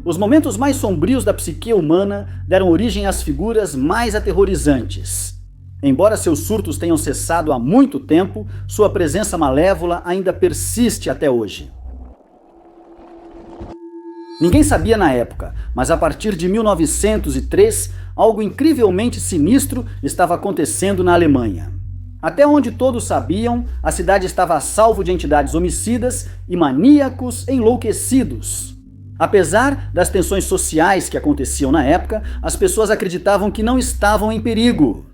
Os momentos mais sombrios da psique humana deram origem às figuras mais aterrorizantes. Embora seus surtos tenham cessado há muito tempo, sua presença malévola ainda persiste até hoje. Ninguém sabia na época, mas a partir de 1903, algo incrivelmente sinistro estava acontecendo na Alemanha. Até onde todos sabiam, a cidade estava a salvo de entidades homicidas e maníacos enlouquecidos. Apesar das tensões sociais que aconteciam na época, as pessoas acreditavam que não estavam em perigo.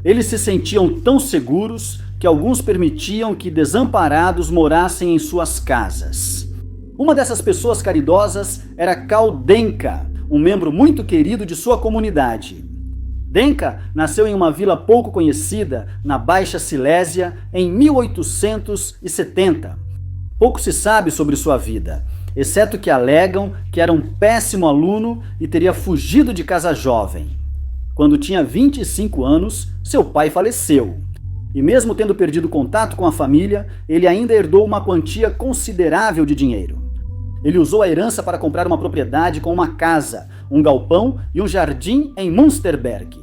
Eles se sentiam tão seguros que alguns permitiam que desamparados morassem em suas casas. Uma dessas pessoas caridosas era Karl Denker, um membro muito querido de sua comunidade. Denker nasceu em uma vila pouco conhecida, na Baixa Silésia, em 1870. Pouco se sabe sobre sua vida, exceto que alegam que era um péssimo aluno e teria fugido de casa jovem. Quando tinha 25 anos, seu pai faleceu. E mesmo tendo perdido contato com a família, ele ainda herdou uma quantia considerável de dinheiro. Ele usou a herança para comprar uma propriedade com uma casa, um galpão e um jardim em Münsterberg.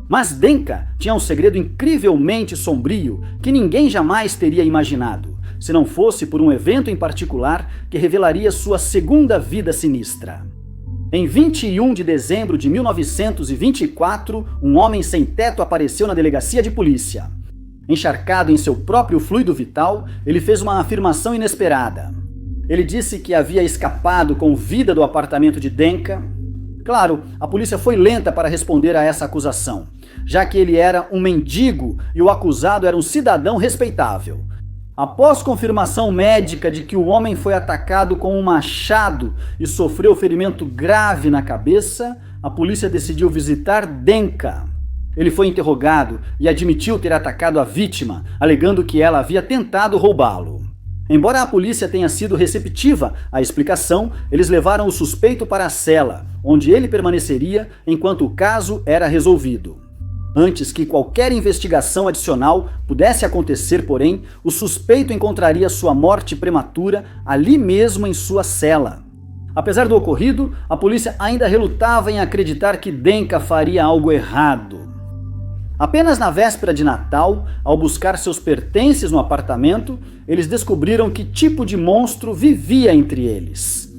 Mas Denker tinha um segredo incrivelmente sombrio que ninguém jamais teria imaginado, se não fosse por um evento em particular que revelaria sua segunda vida sinistra. Em 21 de dezembro de 1924, um homem sem teto apareceu na delegacia de polícia. Encharcado em seu próprio fluido vital, ele fez uma afirmação inesperada. Ele disse que havia escapado com vida do apartamento de Denker. Claro, a polícia foi lenta para responder a essa acusação, já que ele era um mendigo e o acusado era um cidadão respeitável. Após confirmação médica de que o homem foi atacado com um machado e sofreu ferimento grave na cabeça, a polícia decidiu visitar Denker. Ele foi interrogado e admitiu ter atacado a vítima, alegando que ela havia tentado roubá-lo. Embora a polícia tenha sido receptiva à explicação, eles levaram o suspeito para a cela, onde ele permaneceria enquanto o caso era resolvido. Antes que qualquer investigação adicional pudesse acontecer, porém, o suspeito encontraria sua morte prematura ali mesmo em sua cela. Apesar do ocorrido, a polícia ainda relutava em acreditar que Denker faria algo errado. Apenas na véspera de Natal, ao buscar seus pertences no apartamento, eles descobriram que tipo de monstro vivia entre eles.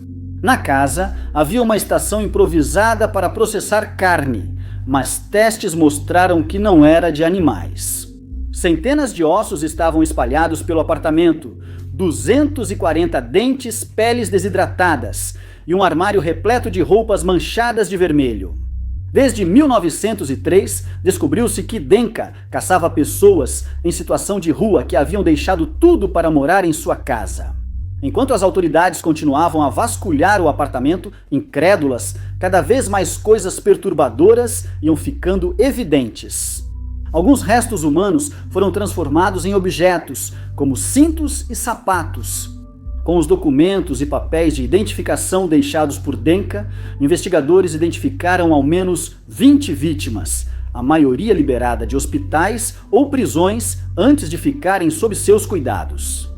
Na casa, havia uma estação improvisada para processar carne, mas testes mostraram que não era de animais. Centenas de ossos estavam espalhados pelo apartamento, 240 dentes, peles desidratadas e um armário repleto de roupas manchadas de vermelho. Desde 1903, descobriu-se que Denker caçava pessoas em situação de rua que haviam deixado tudo para morar em sua casa. Enquanto as autoridades continuavam a vasculhar o apartamento, incrédulas, cada vez mais coisas perturbadoras iam ficando evidentes. Alguns restos humanos foram transformados em objetos, como cintos e sapatos. Com os documentos e papéis de identificação deixados por Denker, investigadores identificaram ao menos 20 vítimas, a maioria liberada de hospitais ou prisões antes de ficarem sob seus cuidados.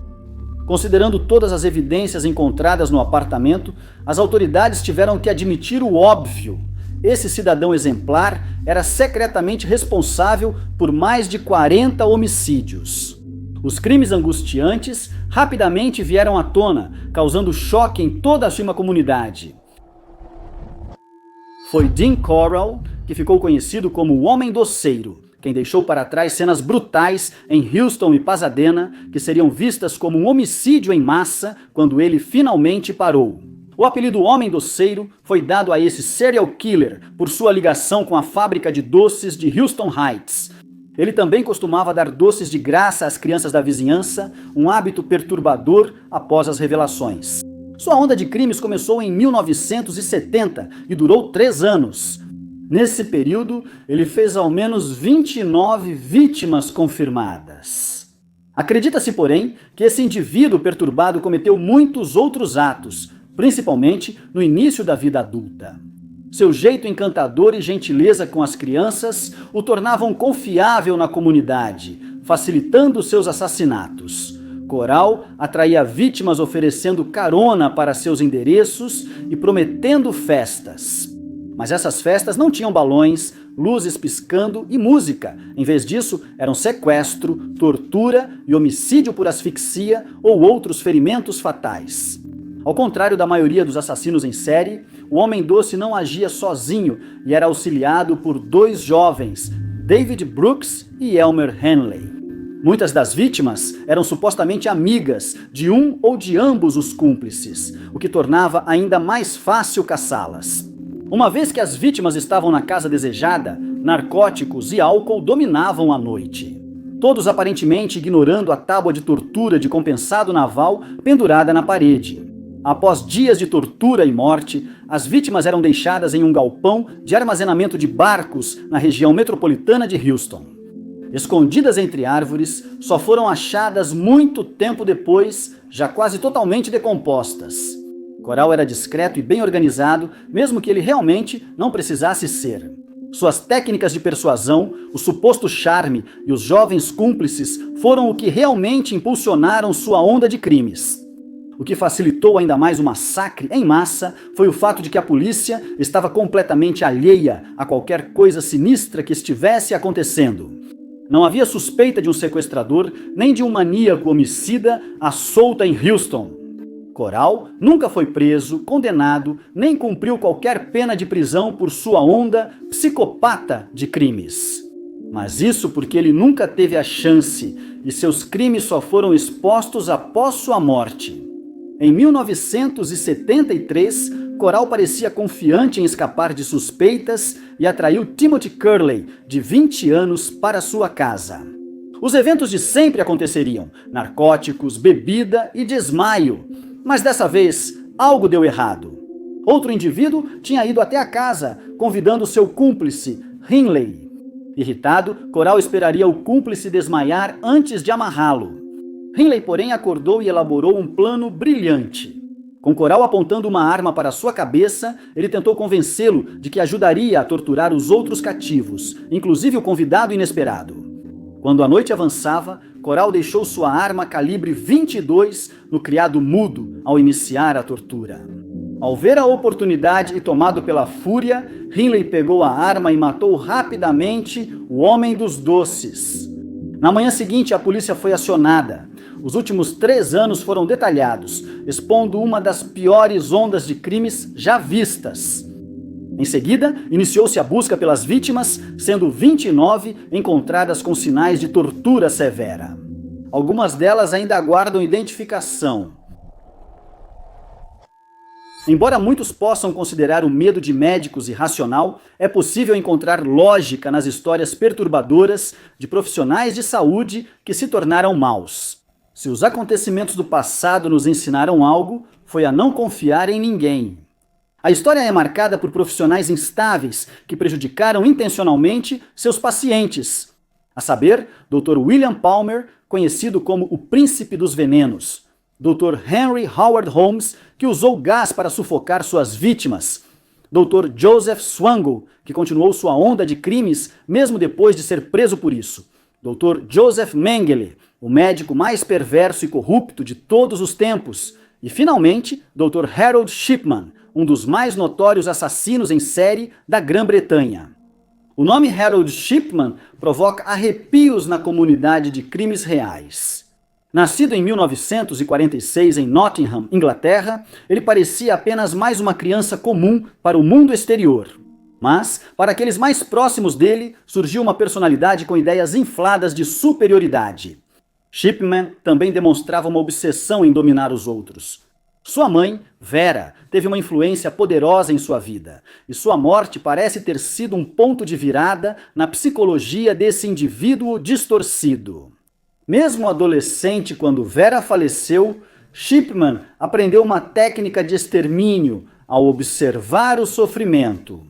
Considerando todas as evidências encontradas no apartamento, as autoridades tiveram que admitir o óbvio. Esse cidadão exemplar era secretamente responsável por mais de 40 homicídios. Os crimes angustiantes rapidamente vieram à tona, causando choque em toda a sua comunidade. Foi Dean Corll que ficou conhecido como o Homem Doceiro, quem deixou para trás cenas brutais em Houston e Pasadena, que seriam vistas como um homicídio em massa quando ele finalmente parou. O apelido Homem Doceiro foi dado a esse serial killer por sua ligação com a fábrica de doces de Houston Heights. Ele também costumava dar doces de graça às crianças da vizinhança, um hábito perturbador após as revelações. Sua onda de crimes começou em 1970 e durou 3 anos. Nesse período, ele fez ao menos 29 vítimas confirmadas. Acredita-se, porém, que esse indivíduo perturbado cometeu muitos outros atos, principalmente no início da vida adulta. Seu jeito encantador e gentileza com as crianças o tornavam confiável na comunidade, facilitando seus assassinatos. Coral atraía vítimas oferecendo carona para seus endereços e prometendo festas. Mas essas festas não tinham balões, luzes piscando e música. Em vez disso, eram sequestro, tortura e homicídio por asfixia ou outros ferimentos fatais. Ao contrário da maioria dos assassinos em série, o Homem Doce não agia sozinho e era auxiliado por 2 jovens, David Brooks e Elmer Henley. Muitas das vítimas eram supostamente amigas de um ou de ambos os cúmplices, o que tornava ainda mais fácil caçá-las. Uma vez que as vítimas estavam na casa desejada, narcóticos e álcool dominavam a noite. Todos aparentemente ignorando a tábua de tortura de compensado naval pendurada na parede. Após dias de tortura e morte, as vítimas eram deixadas em um galpão de armazenamento de barcos na região metropolitana de Houston. Escondidas entre árvores, só foram achadas muito tempo depois, já quase totalmente decompostas. Coral era discreto e bem organizado, mesmo que ele realmente não precisasse ser. Suas técnicas de persuasão, o suposto charme e os jovens cúmplices foram o que realmente impulsionaram sua onda de crimes. O que facilitou ainda mais o massacre em massa foi o fato de que a polícia estava completamente alheia a qualquer coisa sinistra que estivesse acontecendo. Não havia suspeita de um sequestrador nem de um maníaco homicida à solta em Houston. Coral nunca foi preso, condenado, nem cumpriu qualquer pena de prisão por sua onda psicopata de crimes. Mas isso porque ele nunca teve a chance e seus crimes só foram expostos após sua morte. Em 1973, Coral parecia confiante em escapar de suspeitas e atraiu Timothy Curley, de 20 anos, para sua casa. Os eventos de sempre aconteceriam: narcóticos, bebida e desmaio. Mas dessa vez, algo deu errado. Outro indivíduo tinha ido até a casa, convidando seu cúmplice, Henley. Irritado, Coral esperaria o cúmplice desmaiar antes de amarrá-lo. Henley, porém, acordou e elaborou um plano brilhante. Com Coral apontando uma arma para sua cabeça, ele tentou convencê-lo de que ajudaria a torturar os outros cativos, inclusive o convidado inesperado. Quando a noite avançava, Coral deixou sua arma calibre 22 no criado mudo ao iniciar a tortura. Ao ver a oportunidade e tomado pela fúria, Henley pegou a arma e matou rapidamente o Homem dos Doces. Na manhã seguinte, a polícia foi acionada. Os últimos 3 anos foram detalhados, expondo uma das piores ondas de crimes já vistas. Em seguida, iniciou-se a busca pelas vítimas, sendo 29 encontradas com sinais de tortura severa. Algumas delas ainda aguardam identificação. Embora muitos possam considerar o medo de médicos irracional, é possível encontrar lógica nas histórias perturbadoras de profissionais de saúde que se tornaram maus. Se os acontecimentos do passado nos ensinaram algo, foi a não confiar em ninguém. A história é marcada por profissionais instáveis que prejudicaram intencionalmente seus pacientes. A saber, Dr. William Palmer, conhecido como o Príncipe dos Venenos. Dr. Henry Howard Holmes, que usou gás para sufocar suas vítimas. Dr. Joseph Swangel, que continuou sua onda de crimes mesmo depois de ser preso por isso. Dr. Joseph Mengele, o médico mais perverso e corrupto de todos os tempos. E, finalmente, Dr. Harold Shipman, um dos mais notórios assassinos em série da Grã-Bretanha. O nome Harold Shipman provoca arrepios na comunidade de crimes reais. Nascido em 1946 em Nottingham, Inglaterra, ele parecia apenas mais uma criança comum para o mundo exterior. Mas, para aqueles mais próximos dele, surgiu uma personalidade com ideias infladas de superioridade. Shipman também demonstrava uma obsessão em dominar os outros. Sua mãe, Vera, teve uma influência poderosa em sua vida, e sua morte parece ter sido um ponto de virada na psicologia desse indivíduo distorcido. Mesmo adolescente, quando Vera faleceu, Shipman aprendeu uma técnica de extermínio ao observar o sofrimento.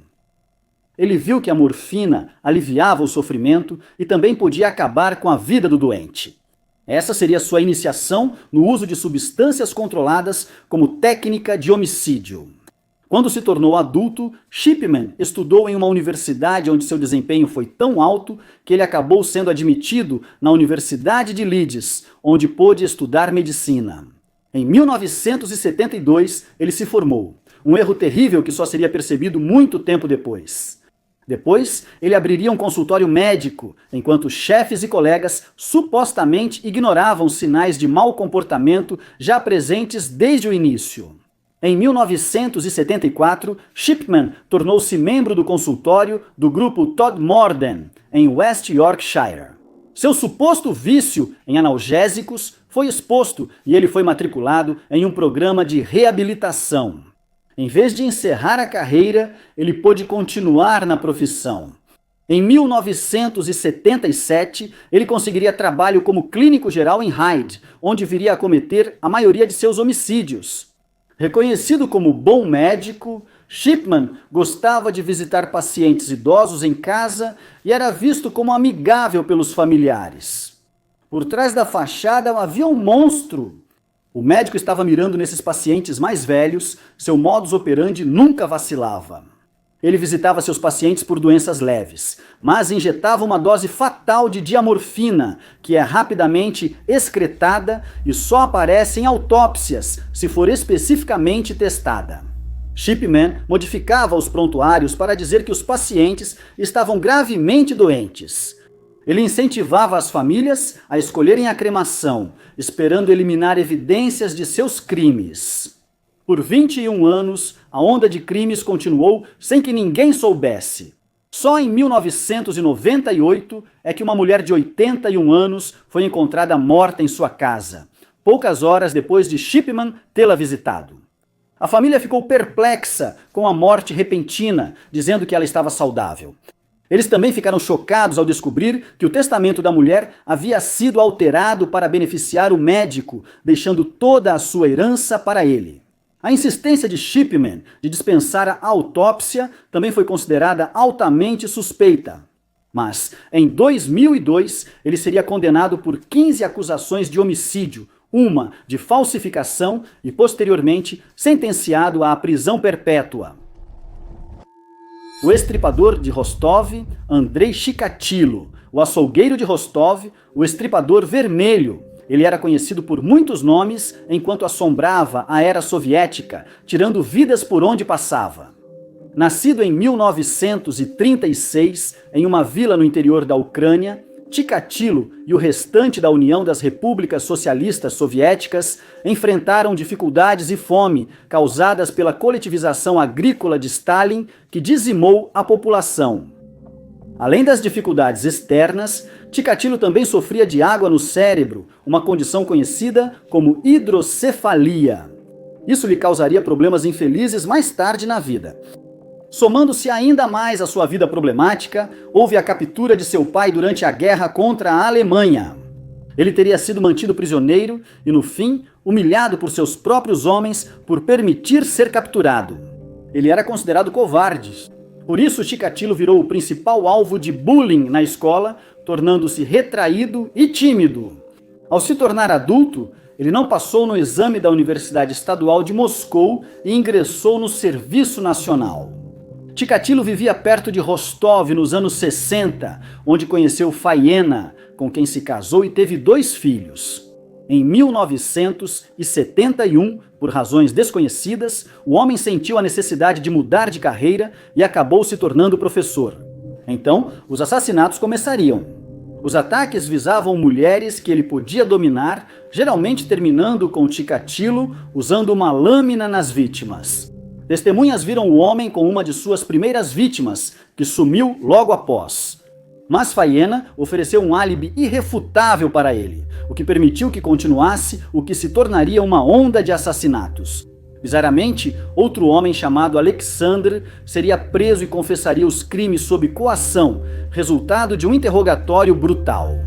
Ele viu que a morfina aliviava o sofrimento e também podia acabar com a vida do doente. Essa seria sua iniciação no uso de substâncias controladas como técnica de homicídio. Quando se tornou adulto, Shipman estudou em uma universidade onde seu desempenho foi tão alto que ele acabou sendo admitido na Universidade de Leeds, onde pôde estudar medicina. Em 1972, ele se formou, um erro terrível que só seria percebido muito tempo depois. Depois, ele abriria um consultório médico, enquanto chefes e colegas supostamente ignoravam sinais de mau comportamento já presentes desde o início. Em 1974, Shipman tornou-se membro do consultório do grupo Todmorden, em West Yorkshire. Seu suposto vício em analgésicos foi exposto e ele foi matriculado em um programa de reabilitação. Em vez de encerrar a carreira, ele pôde continuar na profissão. Em 1977, ele conseguiria trabalho como clínico geral em Hyde, onde viria a cometer a maioria de seus homicídios. Reconhecido como bom médico, Shipman gostava de visitar pacientes idosos em casa e era visto como amigável pelos familiares. Por trás da fachada havia um monstro. O médico estava mirando nesses pacientes mais velhos, seu modus operandi nunca vacilava. Ele visitava seus pacientes por doenças leves, mas injetava uma dose fatal de diamorfina, que é rapidamente excretada e só aparece em autópsias, se for especificamente testada. Shipman modificava os prontuários para dizer que os pacientes estavam gravemente doentes. Ele incentivava as famílias a escolherem a cremação, esperando eliminar evidências de seus crimes. Por 21 anos, a onda de crimes continuou sem que ninguém soubesse. Só em 1998 é que uma mulher de 81 anos foi encontrada morta em sua casa, poucas horas depois de Shipman tê-la visitado. A família ficou perplexa com a morte repentina, dizendo que ela estava saudável. Eles também ficaram chocados ao descobrir que o testamento da mulher havia sido alterado para beneficiar o médico, deixando toda a sua herança para ele. A insistência de Shipman de dispensar a autópsia também foi considerada altamente suspeita. Mas, em 2002, ele seria condenado por 15 acusações de homicídio, uma de falsificação e, posteriormente, sentenciado à prisão perpétua. O estripador de Rostov, Andrei Chikatilo, o açougueiro de Rostov, o estripador vermelho. Ele era conhecido por muitos nomes enquanto assombrava a era soviética, tirando vidas por onde passava. Nascido em 1936, em uma vila no interior da Ucrânia, Chikatilo e o restante da União das Repúblicas Socialistas Soviéticas enfrentaram dificuldades e fome causadas pela coletivização agrícola de Stalin, que dizimou a população. Além das dificuldades externas, Chikatilo também sofria de água no cérebro, uma condição conhecida como hidrocefalia. Isso lhe causaria problemas infelizes mais tarde na vida. Somando-se ainda mais à sua vida problemática, houve a captura de seu pai durante a guerra contra a Alemanha. Ele teria sido mantido prisioneiro e, no fim, humilhado por seus próprios homens por permitir ser capturado. Ele era considerado covarde. Por isso, Chikatilo virou o principal alvo de bullying na escola, tornando-se retraído e tímido. Ao se tornar adulto, ele não passou no exame da Universidade Estadual de Moscou e ingressou no Serviço Nacional. Chikatilo vivia perto de Rostov nos anos 60, onde conheceu Faiena, com quem se casou e teve 2 filhos. Em 1971, por razões desconhecidas, o homem sentiu a necessidade de mudar de carreira e acabou se tornando professor. Então, os assassinatos começariam. Os ataques visavam mulheres que ele podia dominar, geralmente terminando com Chikatilo usando uma lâmina nas vítimas. Testemunhas viram o homem com uma de suas primeiras vítimas, que sumiu logo após. Mas Faiena ofereceu um álibi irrefutável para ele, o que permitiu que continuasse o que se tornaria uma onda de assassinatos. Bizarramente, outro homem chamado Alexander seria preso e confessaria os crimes sob coação, resultado de um interrogatório brutal.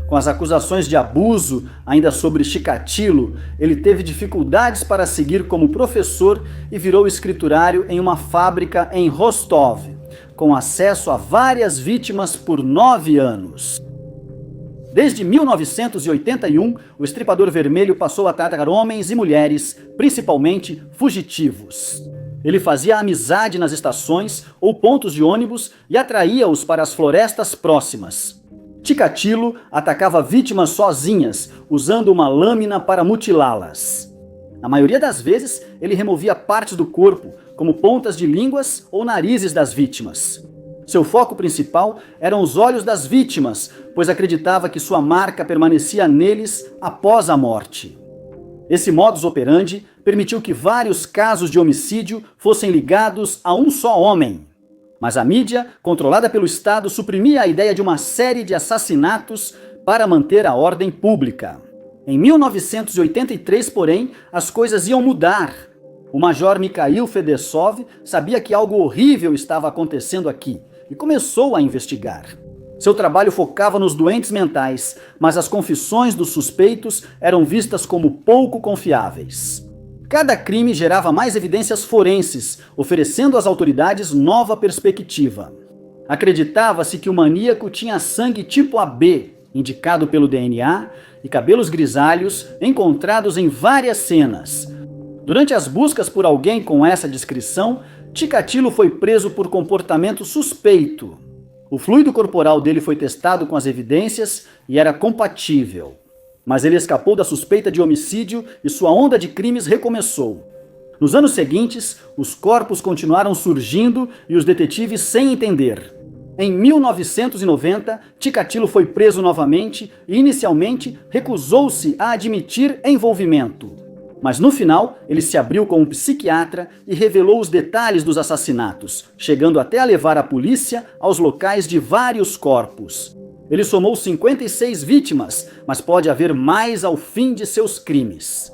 Com as acusações de abuso ainda sobre Chikatilo, ele teve dificuldades para seguir como professor e virou escriturário em uma fábrica em Rostov, com acesso a várias vítimas por 9 anos. Desde 1981, o estripador vermelho passou a tratar homens e mulheres, principalmente fugitivos. Ele fazia amizade nas estações ou pontos de ônibus e atraía-os para as florestas próximas. Chikatilo atacava vítimas sozinhas, usando uma lâmina para mutilá-las. Na maioria das vezes, ele removia partes do corpo, como pontas de línguas ou narizes das vítimas. Seu foco principal eram os olhos das vítimas, pois acreditava que sua marca permanecia neles após a morte. Esse modus operandi permitiu que vários casos de homicídio fossem ligados a um só homem. Mas a mídia, controlada pelo Estado, suprimia a ideia de uma série de assassinatos para manter a ordem pública. Em 1983, porém, as coisas iam mudar. O major Mikhail Fedesov sabia que algo horrível estava acontecendo aqui e começou a investigar. Seu trabalho focava nos doentes mentais, mas as confissões dos suspeitos eram vistas como pouco confiáveis. Cada crime gerava mais evidências forenses, oferecendo às autoridades nova perspectiva. Acreditava-se que o maníaco tinha sangue tipo AB, indicado pelo DNA, e cabelos grisalhos encontrados em várias cenas. Durante as buscas por alguém com essa descrição, Chikatilo foi preso por comportamento suspeito. O fluido corporal dele foi testado com as evidências e era compatível. Mas ele escapou da suspeita de homicídio e sua onda de crimes recomeçou. Nos anos seguintes, os corpos continuaram surgindo e os detetives sem entender. Em 1990, Chikatilo foi preso novamente e inicialmente recusou-se a admitir envolvimento. Mas no final, ele se abriu com um psiquiatra e revelou os detalhes dos assassinatos, chegando até a levar a polícia aos locais de vários corpos. Ele somou 56 vítimas, mas pode haver mais ao fim de seus crimes.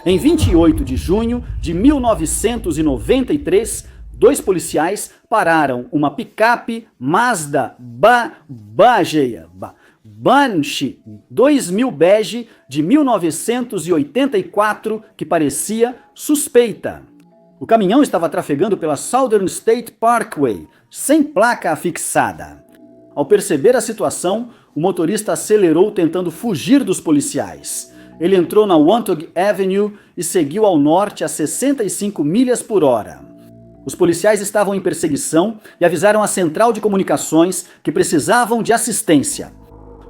Em 28 de junho de 1993, dois policiais pararam uma picape Mazda Banshee 2000 bege de 1984 que parecia suspeita. O caminhão estava trafegando pela Southern State Parkway, sem placa afixada. Ao perceber a situação, o motorista acelerou tentando fugir dos policiais. Ele entrou na Wantagh Avenue e seguiu ao norte a 65 milhas por hora. Os policiais estavam em perseguição e avisaram a central de comunicações que precisavam de assistência.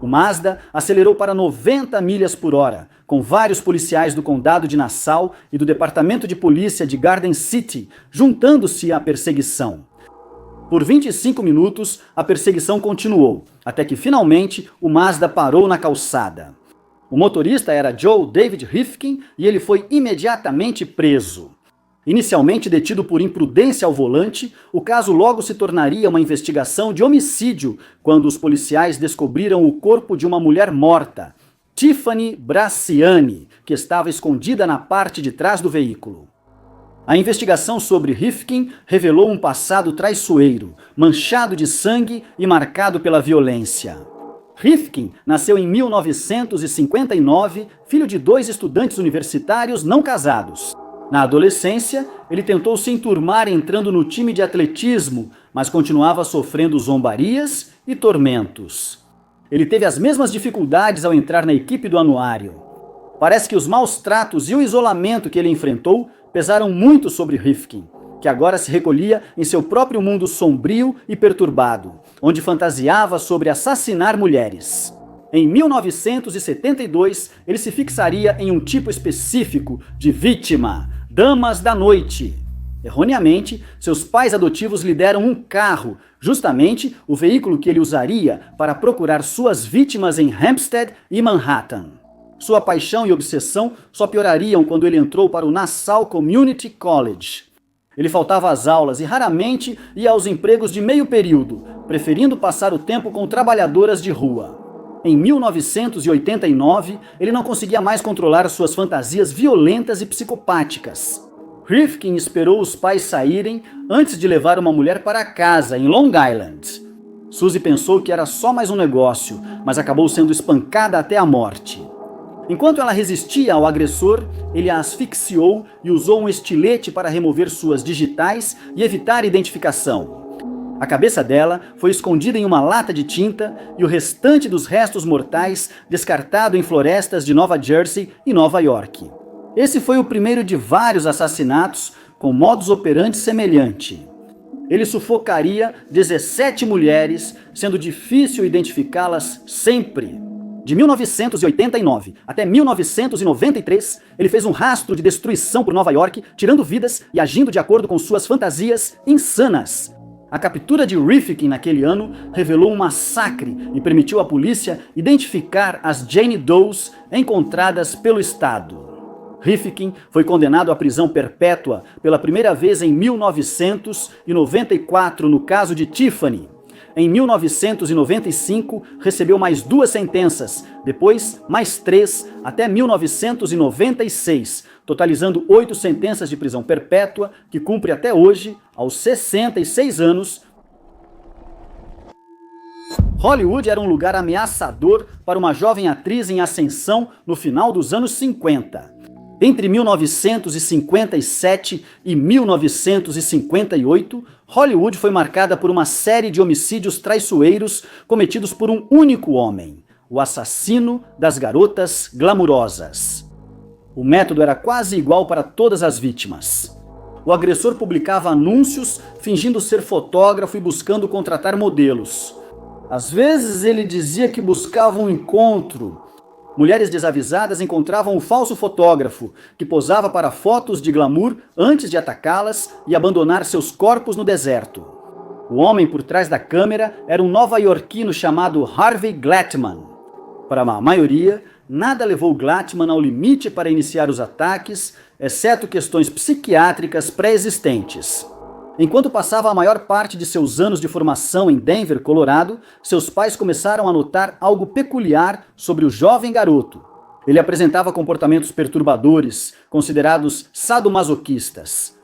O Mazda acelerou para 90 milhas por hora, com vários policiais do condado de Nassau e do departamento de polícia de Garden City juntando-se à perseguição. Por 25 minutos, a perseguição continuou, até que finalmente o Mazda parou na calçada. O motorista era Joe David Rifkin e ele foi imediatamente preso. Inicialmente detido por imprudência ao volante, o caso logo se tornaria uma investigação de homicídio quando os policiais descobriram o corpo de uma mulher morta, Tiffany Braciani, que estava escondida na parte de trás do veículo. A investigação sobre Rifkin revelou um passado traiçoeiro, manchado de sangue e marcado pela violência. Rifkin nasceu em 1959, filho de dois estudantes universitários não casados. Na adolescência, ele tentou se enturmar entrando no time de atletismo, mas continuava sofrendo zombarias e tormentos. Ele teve as mesmas dificuldades ao entrar na equipe do anuário. Parece que os maus tratos e o isolamento que ele enfrentou pesaram muito sobre Rifkin, que agora se recolhia em seu próprio mundo sombrio e perturbado, onde fantasiava sobre assassinar mulheres. Em 1972, ele se fixaria em um tipo específico de vítima, damas da noite. Erroneamente, seus pais adotivos lhe deram um carro, justamente o veículo que ele usaria para procurar suas vítimas em Hampstead e Manhattan. Sua paixão e obsessão só piorariam quando ele entrou para o Nassau Community College. Ele faltava às aulas e raramente ia aos empregos de meio período, preferindo passar o tempo com trabalhadoras de rua. Em 1989, ele não conseguia mais controlar suas fantasias violentas e psicopáticas. Rifkin esperou os pais saírem antes de levar uma mulher para casa, em Long Island. Suzy pensou que era só mais um negócio, mas acabou sendo espancada até a morte. Enquanto ela resistia ao agressor, ele a asfixiou e usou um estilete para remover suas digitais e evitar identificação. A cabeça dela foi escondida em uma lata de tinta e o restante dos restos mortais descartado em florestas de Nova Jersey e Nova York. Esse foi o primeiro de vários assassinatos com modus operandi semelhante. Ele sufocaria 17 mulheres, sendo difícil identificá-las sempre. De 1989 até 1993, ele fez um rastro de destruição por Nova York, tirando vidas e agindo de acordo com suas fantasias insanas. A captura de Rifkin naquele ano revelou um massacre e permitiu à polícia identificar as Jane Does encontradas pelo Estado. Rifkin foi condenado à prisão perpétua pela primeira vez em 1994 no caso de Tiffany. Em 1995, recebeu mais 2 sentenças, depois mais 3, até 1996, totalizando 8 sentenças de prisão perpétua, que cumpre até hoje, aos 66 anos. Hollywood era um lugar ameaçador para uma jovem atriz em ascensão no final dos anos 50. Entre 1957 e 1958, Hollywood foi marcada por uma série de homicídios traiçoeiros cometidos por um único homem, o assassino das garotas glamurosas. O método era quase igual para todas as vítimas. O agressor publicava anúncios fingindo ser fotógrafo e buscando contratar modelos. Às vezes ele dizia que buscava um encontro. Mulheres desavisadas encontravam o falso fotógrafo, que posava para fotos de glamour antes de atacá-las e abandonar seus corpos no deserto. O homem por trás da câmera era um nova-iorquino chamado Harvey Glatman. Para a maioria, nada levou Glatman ao limite para iniciar os ataques, exceto questões psiquiátricas pré-existentes. Enquanto passava a maior parte de seus anos de formação em Denver, Colorado, seus pais começaram a notar algo peculiar sobre o jovem garoto. Ele apresentava comportamentos perturbadores, considerados sadomasoquistas.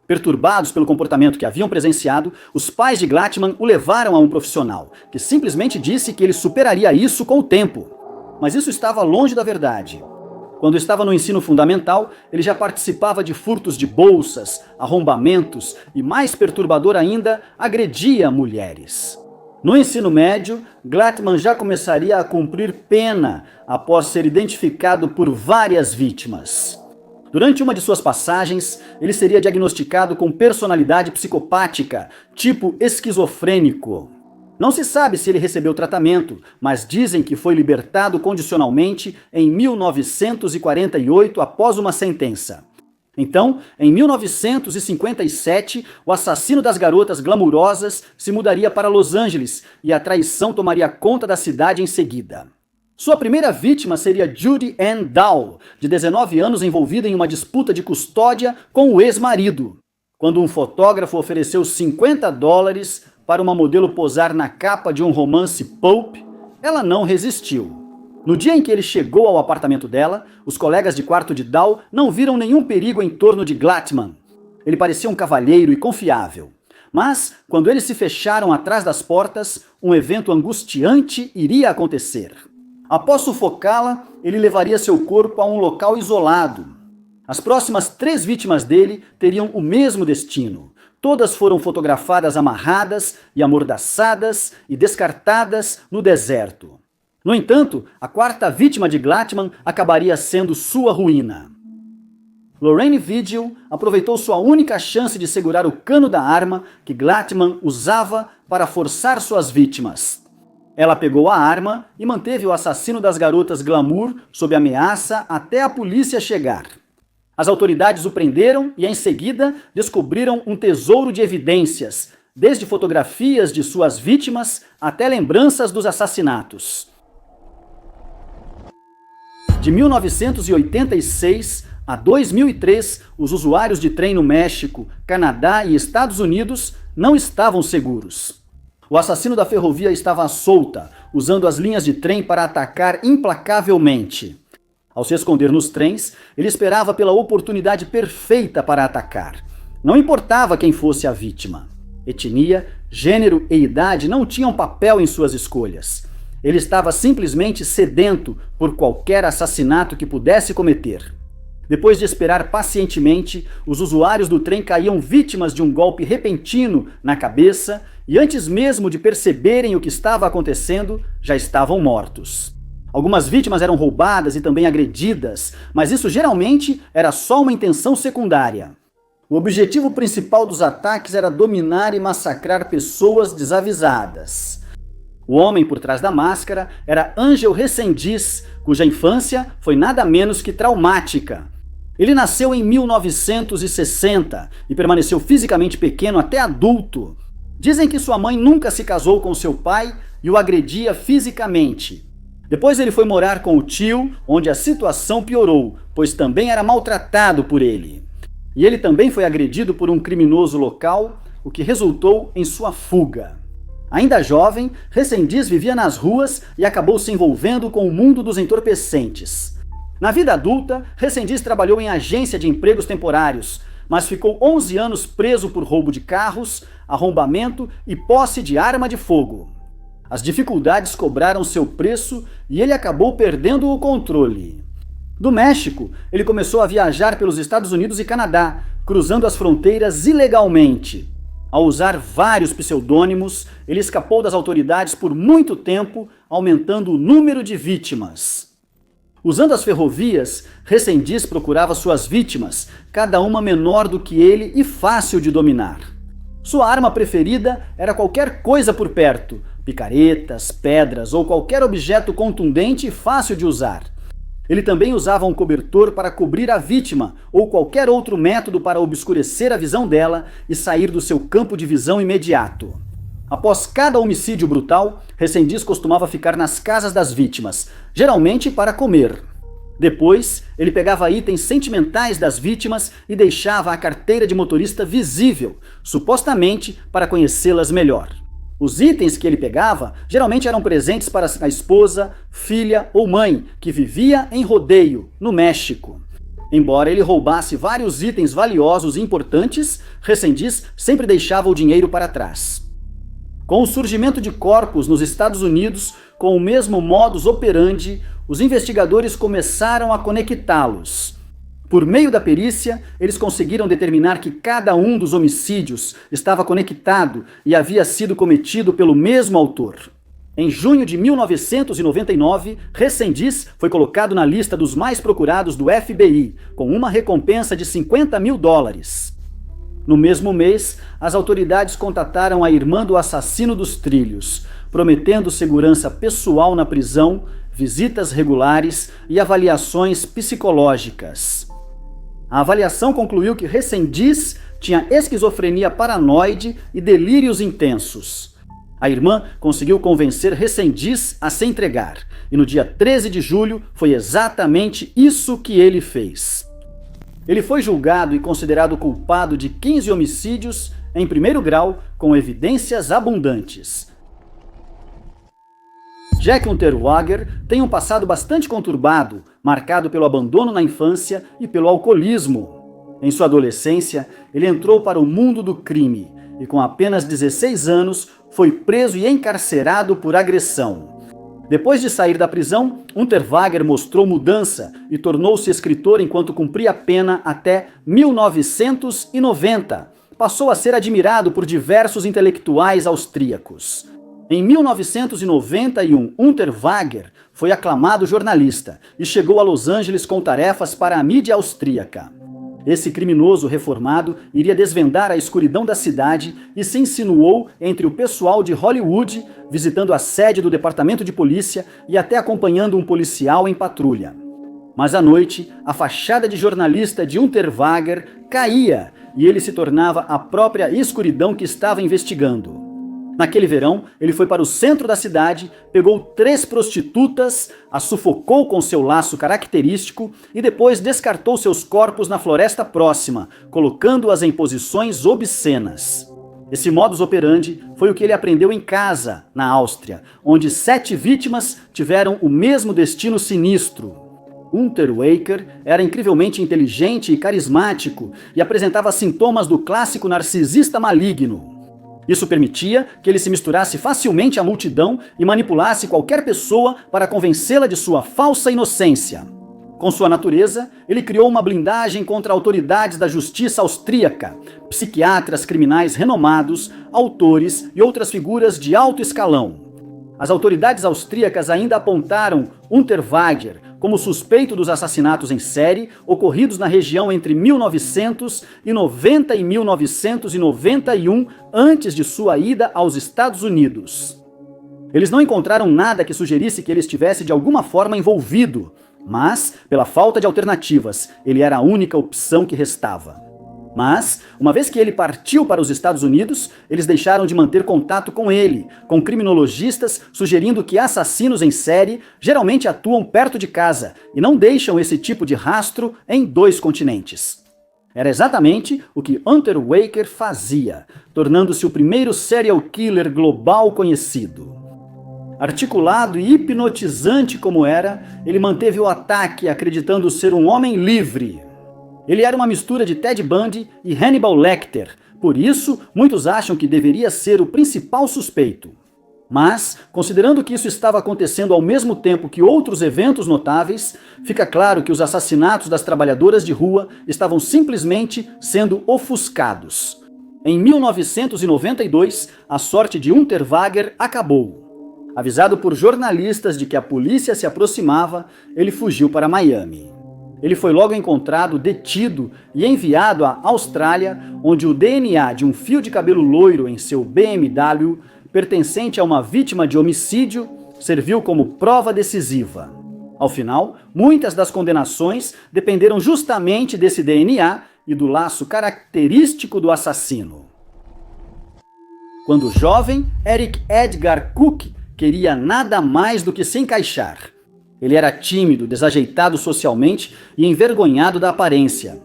Perturbados pelo comportamento que haviam presenciado, os pais de Glatman o levaram a um profissional, que simplesmente disse que ele superaria isso com o tempo. Mas isso estava longe da verdade. Quando estava no ensino fundamental, ele já participava de furtos de bolsas, arrombamentos e, mais perturbador ainda, agredia mulheres. No ensino médio, Glatman já começaria a cumprir pena após ser identificado por várias vítimas. Durante uma de suas passagens, ele seria diagnosticado com personalidade psicopática, tipo esquizofrênico. Não se sabe se ele recebeu tratamento, mas dizem que foi libertado condicionalmente em 1948 após uma sentença. Então, em 1957, o assassino das garotas glamurosas se mudaria para Los Angeles e a traição tomaria conta da cidade em seguida. Sua primeira vítima seria Judy Ann Dow, de 19 anos, envolvida em uma disputa de custódia com o ex-marido. Quando um fotógrafo ofereceu $50 para uma modelo posar na capa de um romance pulp, ela não resistiu. No dia em que ele chegou ao apartamento dela, os colegas de quarto de Dow não viram nenhum perigo em torno de Glatman. Ele parecia um cavalheiro e confiável. Mas, quando eles se fecharam atrás das portas, um evento angustiante iria acontecer. Após sufocá-la, ele levaria seu corpo a um local isolado. As próximas 3 vítimas dele teriam o mesmo destino. Todas foram fotografadas amarradas e amordaçadas e descartadas no deserto. No entanto, a 4ª vítima de Glatman acabaria sendo sua ruína. Lorraine Vigil aproveitou sua única chance de segurar o cano da arma que Glatman usava para forçar suas vítimas. Ela pegou a arma e manteve o assassino das garotas glamour sob ameaça até a polícia chegar. As autoridades o prenderam e, em seguida, descobriram um tesouro de evidências, desde fotografias de suas vítimas até lembranças dos assassinatos. De 1986 a 2003, os usuários de trem no México, Canadá e Estados Unidos não estavam seguros. O assassino da ferrovia estava à solta, usando as linhas de trem para atacar implacavelmente. Ao se esconder nos trens, ele esperava pela oportunidade perfeita para atacar. Não importava quem fosse a vítima. Etnia, gênero e idade não tinham papel em suas escolhas. Ele estava simplesmente sedento por qualquer assassinato que pudesse cometer. Depois de esperar pacientemente, os usuários do trem caíam vítimas de um golpe repentino na cabeça e, antes mesmo de perceberem o que estava acontecendo, já estavam mortos. Algumas vítimas eram roubadas e também agredidas, mas isso geralmente era só uma intenção secundária. O objetivo principal dos ataques era dominar e massacrar pessoas desavisadas. O homem por trás da máscara era Ángel Recendiz, cuja infância foi nada menos que traumática. Ele nasceu em 1960 e permaneceu fisicamente pequeno até adulto. Dizem que sua mãe nunca se casou com seu pai e o agredia fisicamente. Depois ele foi morar com o tio, onde a situação piorou, pois também era maltratado por ele. E ele também foi agredido por um criminoso local, o que resultou em sua fuga. Ainda jovem, Recendiz vivia nas ruas e acabou se envolvendo com o mundo dos entorpecentes. Na vida adulta, Recendiz trabalhou em agência de empregos temporários, mas ficou 11 anos preso por roubo de carros, arrombamento e posse de arma de fogo. As dificuldades cobraram seu preço e ele acabou perdendo o controle. Do México, ele começou a viajar pelos Estados Unidos e Canadá, cruzando as fronteiras ilegalmente. Ao usar vários pseudônimos, ele escapou das autoridades por muito tempo, aumentando o número de vítimas. Usando as ferrovias, Recendiz procurava suas vítimas, cada uma menor do que ele e fácil de dominar. Sua arma preferida era qualquer coisa por perto, picaretas, pedras ou qualquer objeto contundente e fácil de usar. Ele também usava um cobertor para cobrir a vítima ou qualquer outro método para obscurecer a visão dela e sair do seu campo de visão imediato. Após cada homicídio brutal, Recendiz costumava ficar nas casas das vítimas, geralmente para comer. Depois, ele pegava itens sentimentais das vítimas e deixava a carteira de motorista visível, supostamente para conhecê-las melhor. Os itens que ele pegava geralmente eram presentes para a esposa, filha ou mãe, que vivia em Rodeio, no México. Embora ele roubasse vários itens valiosos e importantes, Recendiz sempre deixava o dinheiro para trás. Com o surgimento de corpos nos Estados Unidos com o mesmo modus operandi, os investigadores começaram a conectá-los. Por meio da perícia, eles conseguiram determinar que cada um dos homicídios estava conectado e havia sido cometido pelo mesmo autor. Em junho de 1999, Recendiz foi colocado na lista dos mais procurados do FBI, com uma recompensa de $50 mil. No mesmo mês, as autoridades contataram a irmã do assassino dos trilhos, prometendo segurança pessoal na prisão, visitas regulares e avaliações psicológicas. A avaliação concluiu que Recendiz tinha esquizofrenia paranoide e delírios intensos. A irmã conseguiu convencer Recendiz a se entregar, e no dia 13 de julho foi exatamente isso que ele fez. Ele foi julgado e considerado culpado de 15 homicídios em primeiro grau com evidências abundantes. Jack Unterweger tem um passado bastante conturbado, marcado pelo abandono na infância e pelo alcoolismo. Em sua adolescência, ele entrou para o mundo do crime e com apenas 16 anos foi preso e encarcerado por agressão. Depois de sair da prisão, Unterweger mostrou mudança e tornou-se escritor enquanto cumpria a pena até 1990. Passou a ser admirado por diversos intelectuais austríacos. Em 1991, Unterweger foi aclamado jornalista e chegou a Los Angeles com tarefas para a mídia austríaca. Esse criminoso reformado iria desvendar a escuridão da cidade e se insinuou entre o pessoal de Hollywood, visitando a sede do departamento de polícia e até acompanhando um policial em patrulha. Mas à noite, a fachada de jornalista de Unterweger caía e ele se tornava a própria escuridão que estava investigando. Naquele verão, ele foi para o centro da cidade, pegou 3 prostitutas, as sufocou com seu laço característico e depois descartou seus corpos na floresta próxima, colocando-as em posições obscenas. Esse modus operandi foi o que ele aprendeu em casa, na Áustria, onde 7 vítimas tiveram o mesmo destino sinistro. Unterweger era incrivelmente inteligente e carismático e apresentava sintomas do clássico narcisista maligno. Isso permitia que ele se misturasse facilmente à multidão e manipulasse qualquer pessoa para convencê-la de sua falsa inocência. Com sua natureza, ele criou uma blindagem contra autoridades da justiça austríaca, psiquiatras criminais renomados, autores e outras figuras de alto escalão. As autoridades austríacas ainda apontaram Unterweger como suspeito dos assassinatos em série ocorridos na região entre 1990 e 1991, antes de sua ida aos Estados Unidos. Eles não encontraram nada que sugerisse que ele estivesse de alguma forma envolvido, mas, pela falta de alternativas, ele era a única opção que restava. Mas, uma vez que ele partiu para os Estados Unidos, eles deixaram de manter contato com ele, com criminologistas sugerindo que assassinos em série geralmente atuam perto de casa e não deixam esse tipo de rastro em 2 continentes. Era exatamente o que Unterweger fazia, tornando-se o primeiro serial killer global conhecido. Articulado e hipnotizante como era, ele manteve o ataque acreditando ser um homem livre. Ele era uma mistura de Ted Bundy e Hannibal Lecter, por isso muitos acham que deveria ser o principal suspeito. Mas, considerando que isso estava acontecendo ao mesmo tempo que outros eventos notáveis, fica claro que os assassinatos das trabalhadoras de rua estavam simplesmente sendo ofuscados. Em 1992, a sorte de Unterweger acabou. Avisado por jornalistas de que a polícia se aproximava, ele fugiu para Miami. Ele foi logo encontrado, detido e enviado à Austrália, onde o DNA de um fio de cabelo loiro em seu BMW, pertencente a uma vítima de homicídio, serviu como prova decisiva. Ao final, muitas das condenações dependeram justamente desse DNA e do laço característico do assassino. Quando jovem, Eric Edgar Cook queria nada mais do que se encaixar. Ele era tímido, desajeitado socialmente e envergonhado da aparência.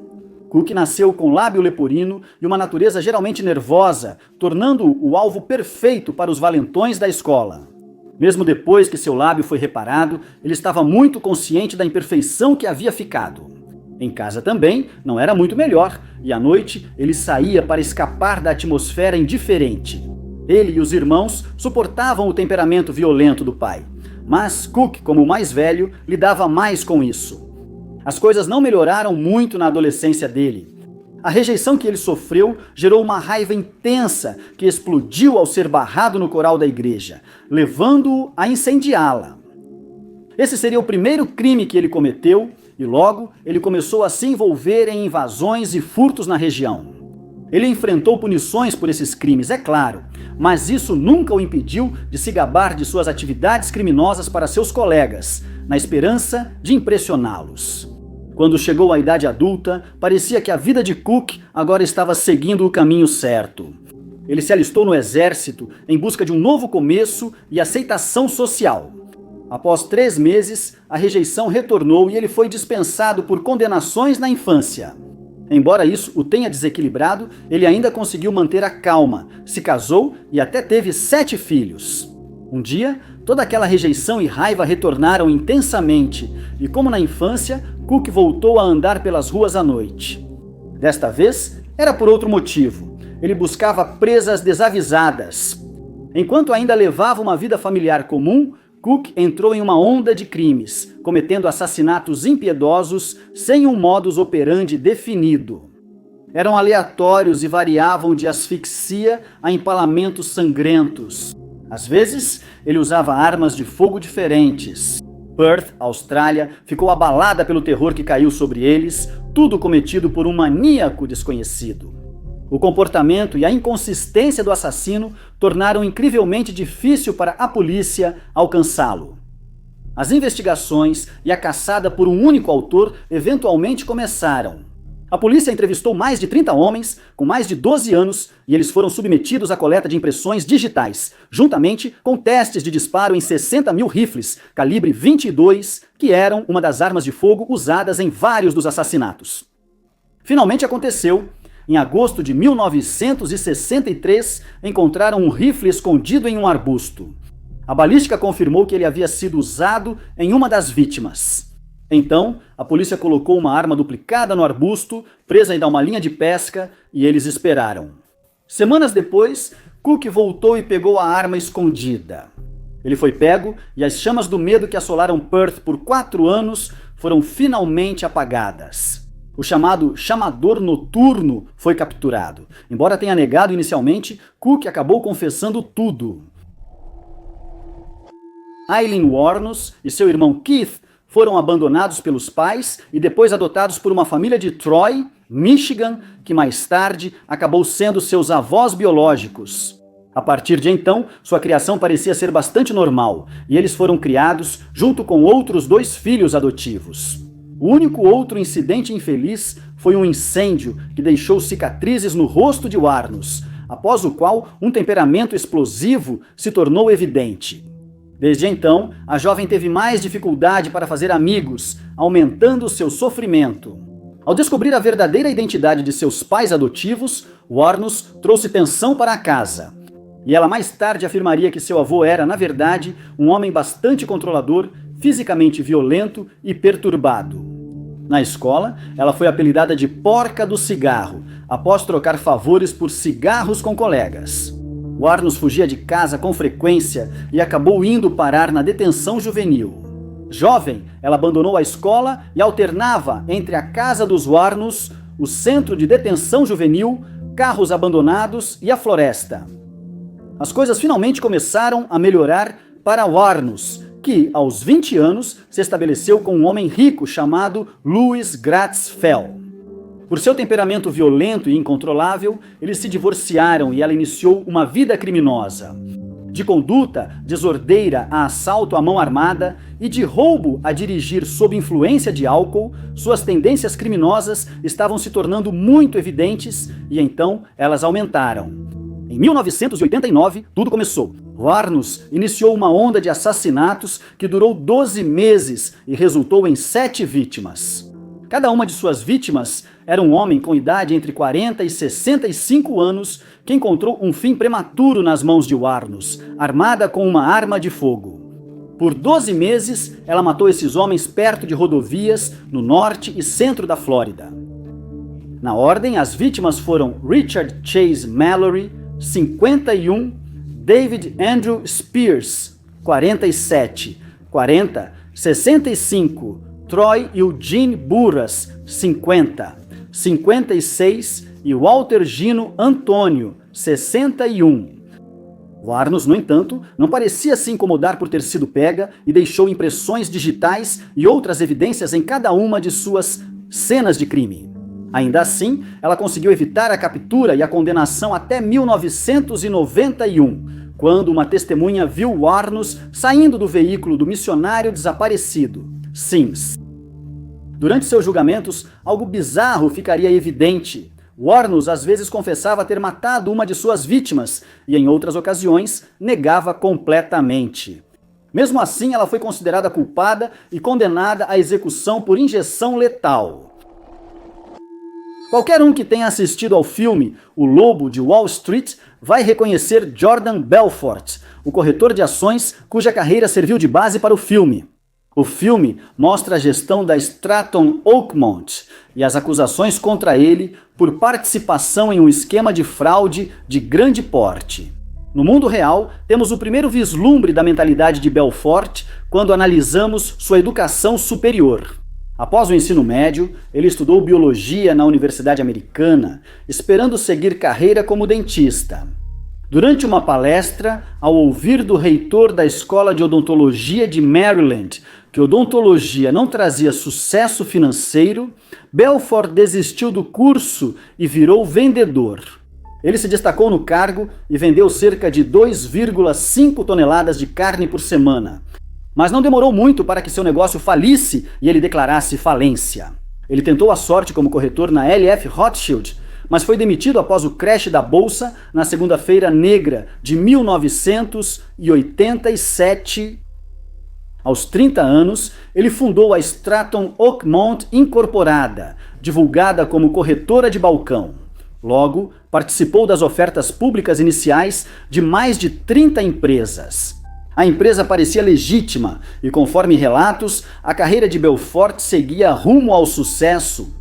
Cook nasceu com lábio leporino e uma natureza geralmente nervosa, tornando-o o alvo perfeito para os valentões da escola. Mesmo depois que seu lábio foi reparado, ele estava muito consciente da imperfeição que havia ficado. Em casa também não era muito melhor, e à noite ele saía para escapar da atmosfera indiferente. Ele e os irmãos suportavam o temperamento violento do pai. Mas Cook, como o mais velho, lidava mais com isso. As coisas não melhoraram muito na adolescência dele. A rejeição que ele sofreu gerou uma raiva intensa que explodiu ao ser barrado no coral da igreja, levando-o a incendiá-la. Esse seria o primeiro crime que ele cometeu e logo ele começou a se envolver em invasões e furtos na região. Ele enfrentou punições por esses crimes, é claro, mas isso nunca o impediu de se gabar de suas atividades criminosas para seus colegas, na esperança de impressioná-los. Quando chegou à idade adulta, parecia que a vida de Cook agora estava seguindo o caminho certo. Ele se alistou no exército em busca de um novo começo e aceitação social. Após 3 meses, a rejeição retornou e ele foi dispensado por condenações na infância. Embora isso o tenha desequilibrado, ele ainda conseguiu manter a calma, se casou e até teve 7 filhos. Um dia, toda aquela rejeição e raiva retornaram intensamente, e como na infância, Cook voltou a andar pelas ruas à noite. Desta vez, era por outro motivo. Ele buscava presas desavisadas. Enquanto ainda levava uma vida familiar comum, Cook entrou em uma onda de crimes, cometendo assassinatos impiedosos sem um modus operandi definido. Eram aleatórios e variavam de asfixia a empalamentos sangrentos. Às vezes, ele usava armas de fogo diferentes. Perth, Austrália, ficou abalada pelo terror que caiu sobre eles, tudo cometido por um maníaco desconhecido. O comportamento e a inconsistência do assassino tornaram incrivelmente difícil para a polícia alcançá-lo. As investigações e a caçada por um único autor eventualmente começaram. A polícia entrevistou mais de 30 homens com mais de 12 anos e eles foram submetidos à coleta de impressões digitais, juntamente com testes de disparo em 60 mil rifles, calibre 22, que eram uma das armas de fogo usadas em vários dos assassinatos. Finalmente aconteceu. Em agosto de 1963, encontraram um rifle escondido em um arbusto. A balística confirmou que ele havia sido usado em uma das vítimas. Então, a polícia colocou uma arma duplicada no arbusto, presa ainda a uma linha de pesca, e eles esperaram. Semanas depois, Cook voltou e pegou a arma escondida. Ele foi pego e as chamas do medo que assolaram Perth por 4 anos foram finalmente apagadas. O chamado chamador noturno foi capturado. Embora tenha negado inicialmente, Cook acabou confessando tudo. Eileen Wuornos e seu irmão Keith foram abandonados pelos pais e depois adotados por uma família de Troy, Michigan, que mais tarde acabou sendo seus avós biológicos. A partir de então, sua criação parecia ser bastante normal, e eles foram criados junto com outros 2 filhos adotivos. O único outro incidente infeliz foi um incêndio que deixou cicatrizes no rosto de Wuornos, após o qual um temperamento explosivo se tornou evidente. Desde então, a jovem teve mais dificuldade para fazer amigos, aumentando seu sofrimento. Ao descobrir a verdadeira identidade de seus pais adotivos, Wuornos trouxe tensão para a casa. E ela mais tarde afirmaria que seu avô era, na verdade, um homem bastante controlador, fisicamente violento e perturbado. Na escola, ela foi apelidada de Porca do Cigarro, após trocar favores por cigarros com colegas. Wuornos fugia de casa com frequência e acabou indo parar na detenção juvenil. Jovem, ela abandonou a escola e alternava entre a casa dos Wuornos, o centro de detenção juvenil, carros abandonados e a floresta. As coisas finalmente começaram a melhorar para Wuornos, que, aos 20 anos, se estabeleceu com um homem rico chamado Louis Gratz Fell. Por seu temperamento violento e incontrolável, eles se divorciaram e ela iniciou uma vida criminosa. De conduta desordeira a assalto à mão armada e de roubo a dirigir sob influência de álcool, suas tendências criminosas estavam se tornando muito evidentes e então elas aumentaram. Em 1989, tudo começou. Wuornos iniciou uma onda de assassinatos que durou 12 meses e resultou em 7 vítimas. Cada uma de suas vítimas era um homem com idade entre 40 e 65 anos que encontrou um fim prematuro nas mãos de Wuornos, armada com uma arma de fogo. Por 12 meses, ela matou esses homens perto de rodovias no norte e centro da Flórida. Na ordem, as vítimas foram Richard Chase Mallory, 51, David Andrew Spears, 47, 65, Troy Eugene Burras, 50, 56 e Walter Gino Antônio, 61. Wuornos, no entanto, não parecia se incomodar por ter sido pega e deixou impressões digitais e outras evidências em cada uma de suas cenas de crime. Ainda assim, ela conseguiu evitar a captura e a condenação até 1991, quando uma testemunha viu Wuornos saindo do veículo do missionário desaparecido, Sims. Durante seus julgamentos, algo bizarro ficaria evidente. Wuornos às vezes confessava ter matado uma de suas vítimas e, em outras ocasiões, negava completamente. Mesmo assim, ela foi considerada culpada e condenada à execução por injeção letal. Qualquer um que tenha assistido ao filme O Lobo de Wall Street vai reconhecer Jordan Belfort, o corretor de ações cuja carreira serviu de base para o filme. O filme mostra a gestão da Stratton Oakmont e as acusações contra ele por participação em um esquema de fraude de grande porte. No mundo real, temos o primeiro vislumbre da mentalidade de Belfort quando analisamos sua educação superior. Após o ensino médio, ele estudou biologia na Universidade Americana, esperando seguir carreira como dentista. Durante uma palestra, ao ouvir do reitor da Escola de Odontologia de Maryland que odontologia não trazia sucesso financeiro, Belfort desistiu do curso e virou vendedor. Ele se destacou no cargo e vendeu cerca de 2,5 toneladas de carne por semana. Mas não demorou muito para que seu negócio falisse e ele declarasse falência. Ele tentou a sorte como corretor na LF Rothschild, mas foi demitido após o crash da bolsa na segunda-feira negra de 1987. Aos 30 anos, ele fundou a Stratton Oakmont Incorporada, divulgada como corretora de balcão. Logo, participou das ofertas públicas iniciais de mais de 30 empresas. A empresa parecia legítima e, conforme relatos, a carreira de Belfort seguia rumo ao sucesso.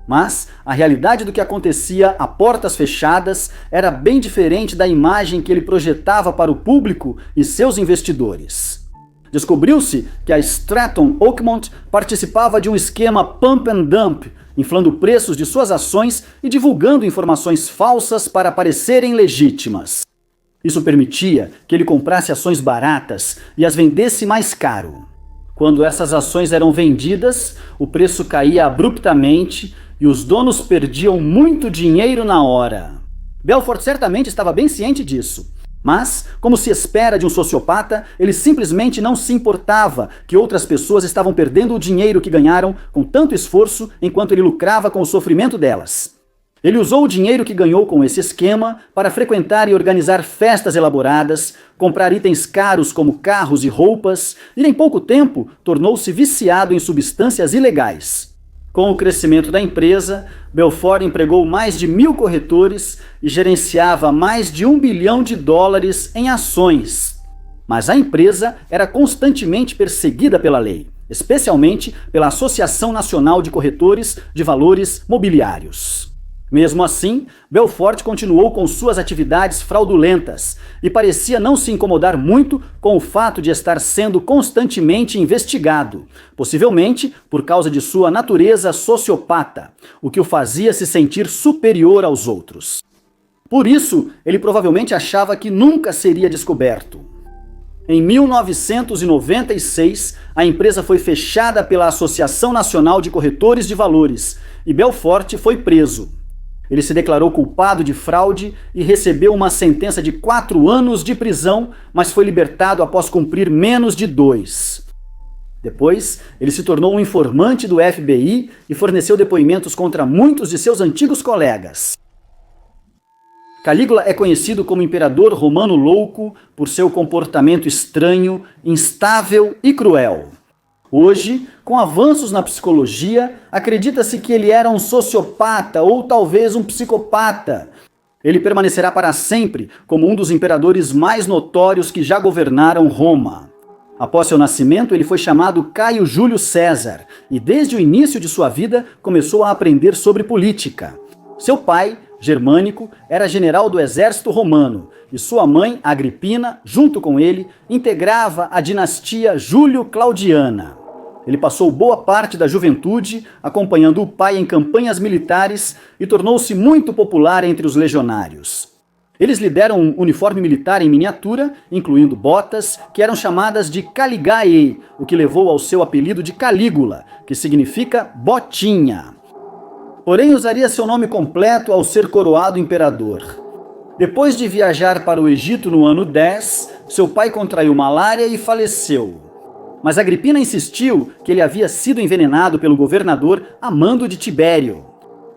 Mas a realidade do que acontecia a portas fechadas era bem diferente da imagem que ele projetava para o público e seus investidores. Descobriu-se que a Stratton Oakmont participava de um esquema pump and dump, inflando preços de suas ações e divulgando informações falsas para parecerem legítimas. Isso permitia que ele comprasse ações baratas e as vendesse mais caro. Quando essas ações eram vendidas, o preço caía abruptamente e os donos perdiam muito dinheiro na hora. Belfort certamente estava bem ciente disso. Mas, como se espera de um sociopata, ele simplesmente não se importava que outras pessoas estavam perdendo o dinheiro que ganharam com tanto esforço enquanto ele lucrava com o sofrimento delas. Ele usou o dinheiro que ganhou com esse esquema para frequentar e organizar festas elaboradas, comprar itens caros como carros e roupas, e em pouco tempo tornou-se viciado em substâncias ilegais. Com o crescimento da empresa, Belfort empregou mais de 1.000 corretores e gerenciava mais de $1 bilhão em ações. Mas a empresa era constantemente perseguida pela lei, especialmente pela Associação Nacional de Corretores de Valores Mobiliários. Mesmo assim, Belfort continuou com suas atividades fraudulentas e parecia não se incomodar muito com o fato de estar sendo constantemente investigado, possivelmente por causa de sua natureza sociopata, o que o fazia se sentir superior aos outros. Por isso, ele provavelmente achava que nunca seria descoberto. Em 1996, a empresa foi fechada pela Associação Nacional de Corretores de Valores e Belfort foi preso. Ele se declarou culpado de fraude e recebeu uma sentença de 4 anos de prisão, mas foi libertado após cumprir menos de 2. Depois, ele se tornou um informante do FBI e forneceu depoimentos contra muitos de seus antigos colegas. Calígula é conhecido como imperador romano louco por seu comportamento estranho, instável e cruel. Hoje, com avanços na psicologia, acredita-se que ele era um sociopata ou talvez um psicopata. Ele permanecerá para sempre como um dos imperadores mais notórios que já governaram Roma. Após seu nascimento, ele foi chamado Caio Júlio César e desde o início de sua vida começou a aprender sobre política. Seu pai, Germânico, era general do exército romano e sua mãe, Agripina, junto com ele, integrava a dinastia Júlio-Claudiana. Ele passou boa parte da juventude acompanhando o pai em campanhas militares e tornou-se muito popular entre os legionários. Eles lhe deram um uniforme militar em miniatura, incluindo botas, que eram chamadas de Caligae, o que levou ao seu apelido de Calígula, que significa botinha. Porém, usaria seu nome completo ao ser coroado imperador. Depois de viajar para o Egito no ano 10, seu pai contraiu malária e faleceu. Mas Agripina insistiu que ele havia sido envenenado pelo governador a mando de Tibério.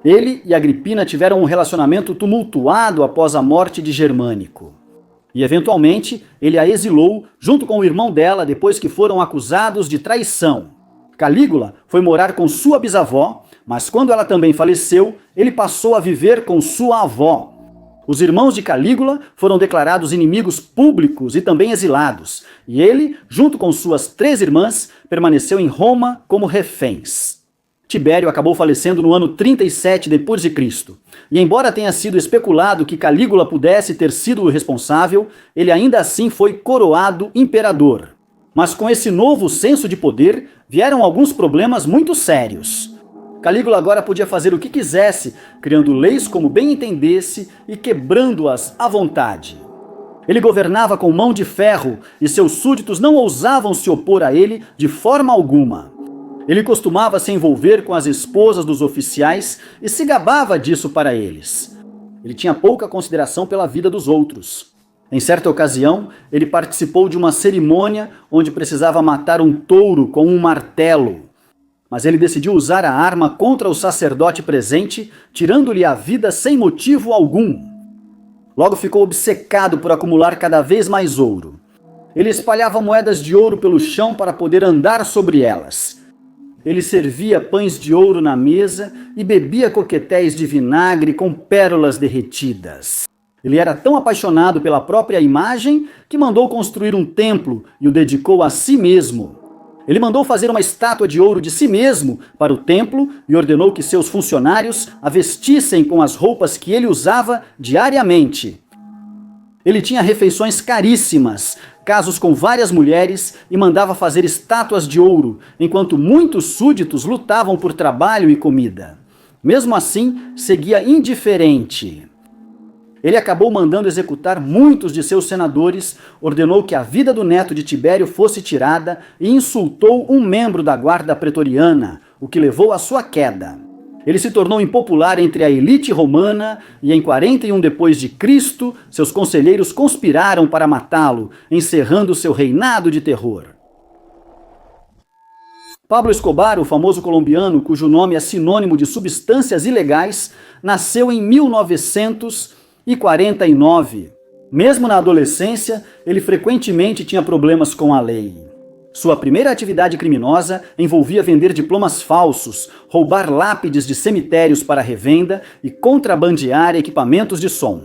Ele e Agripina tiveram um relacionamento tumultuado após a morte de Germânico. E, eventualmente, ele a exilou junto com o irmão dela depois que foram acusados de traição. Calígula foi morar com sua bisavó, mas quando ela também faleceu, ele passou a viver com sua avó. Os irmãos de Calígula foram declarados inimigos públicos e também exilados, e ele, junto com suas 3 irmãs, permaneceu em Roma como reféns. Tibério acabou falecendo no ano 37 d.C., e embora tenha sido especulado que Calígula pudesse ter sido o responsável, ele ainda assim foi coroado imperador. Mas com esse novo senso de poder, vieram alguns problemas muito sérios. Calígula agora podia fazer o que quisesse, criando leis como bem entendesse e quebrando-as à vontade. Ele governava com mão de ferro e seus súditos não ousavam se opor a ele de forma alguma. Ele costumava se envolver com as esposas dos oficiais e se gabava disso para eles. Ele tinha pouca consideração pela vida dos outros. Em certa ocasião, ele participou de uma cerimônia onde precisava matar um touro com um martelo. Mas ele decidiu usar a arma contra o sacerdote presente, tirando-lhe a vida sem motivo algum. Logo ficou obcecado por acumular cada vez mais ouro. Ele espalhava moedas de ouro pelo chão para poder andar sobre elas. Ele servia pães de ouro na mesa e bebia coquetéis de vinagre com pérolas derretidas. Ele era tão apaixonado pela própria imagem que mandou construir um templo e o dedicou a si mesmo. Ele mandou fazer uma estátua de ouro de si mesmo para o templo e ordenou que seus funcionários a vestissem com as roupas que ele usava diariamente. Ele tinha refeições caríssimas, casos com várias mulheres e mandava fazer estátuas de ouro, enquanto muitos súditos lutavam por trabalho e comida. Mesmo assim, seguia indiferente. Ele acabou mandando executar muitos de seus senadores, ordenou que a vida do neto de Tibério fosse tirada e insultou um membro da guarda pretoriana, o que levou à sua queda. Ele se tornou impopular entre a elite romana e em 41 depois de Cristo, seus conselheiros conspiraram para matá-lo, encerrando seu reinado de terror. Pablo Escobar, o famoso colombiano cujo nome é sinônimo de substâncias ilegais, nasceu em 1949. Mesmo na adolescência, ele frequentemente tinha problemas com a lei. Sua primeira atividade criminosa envolvia vender diplomas falsos, roubar lápides de cemitérios para revenda e contrabandear equipamentos de som.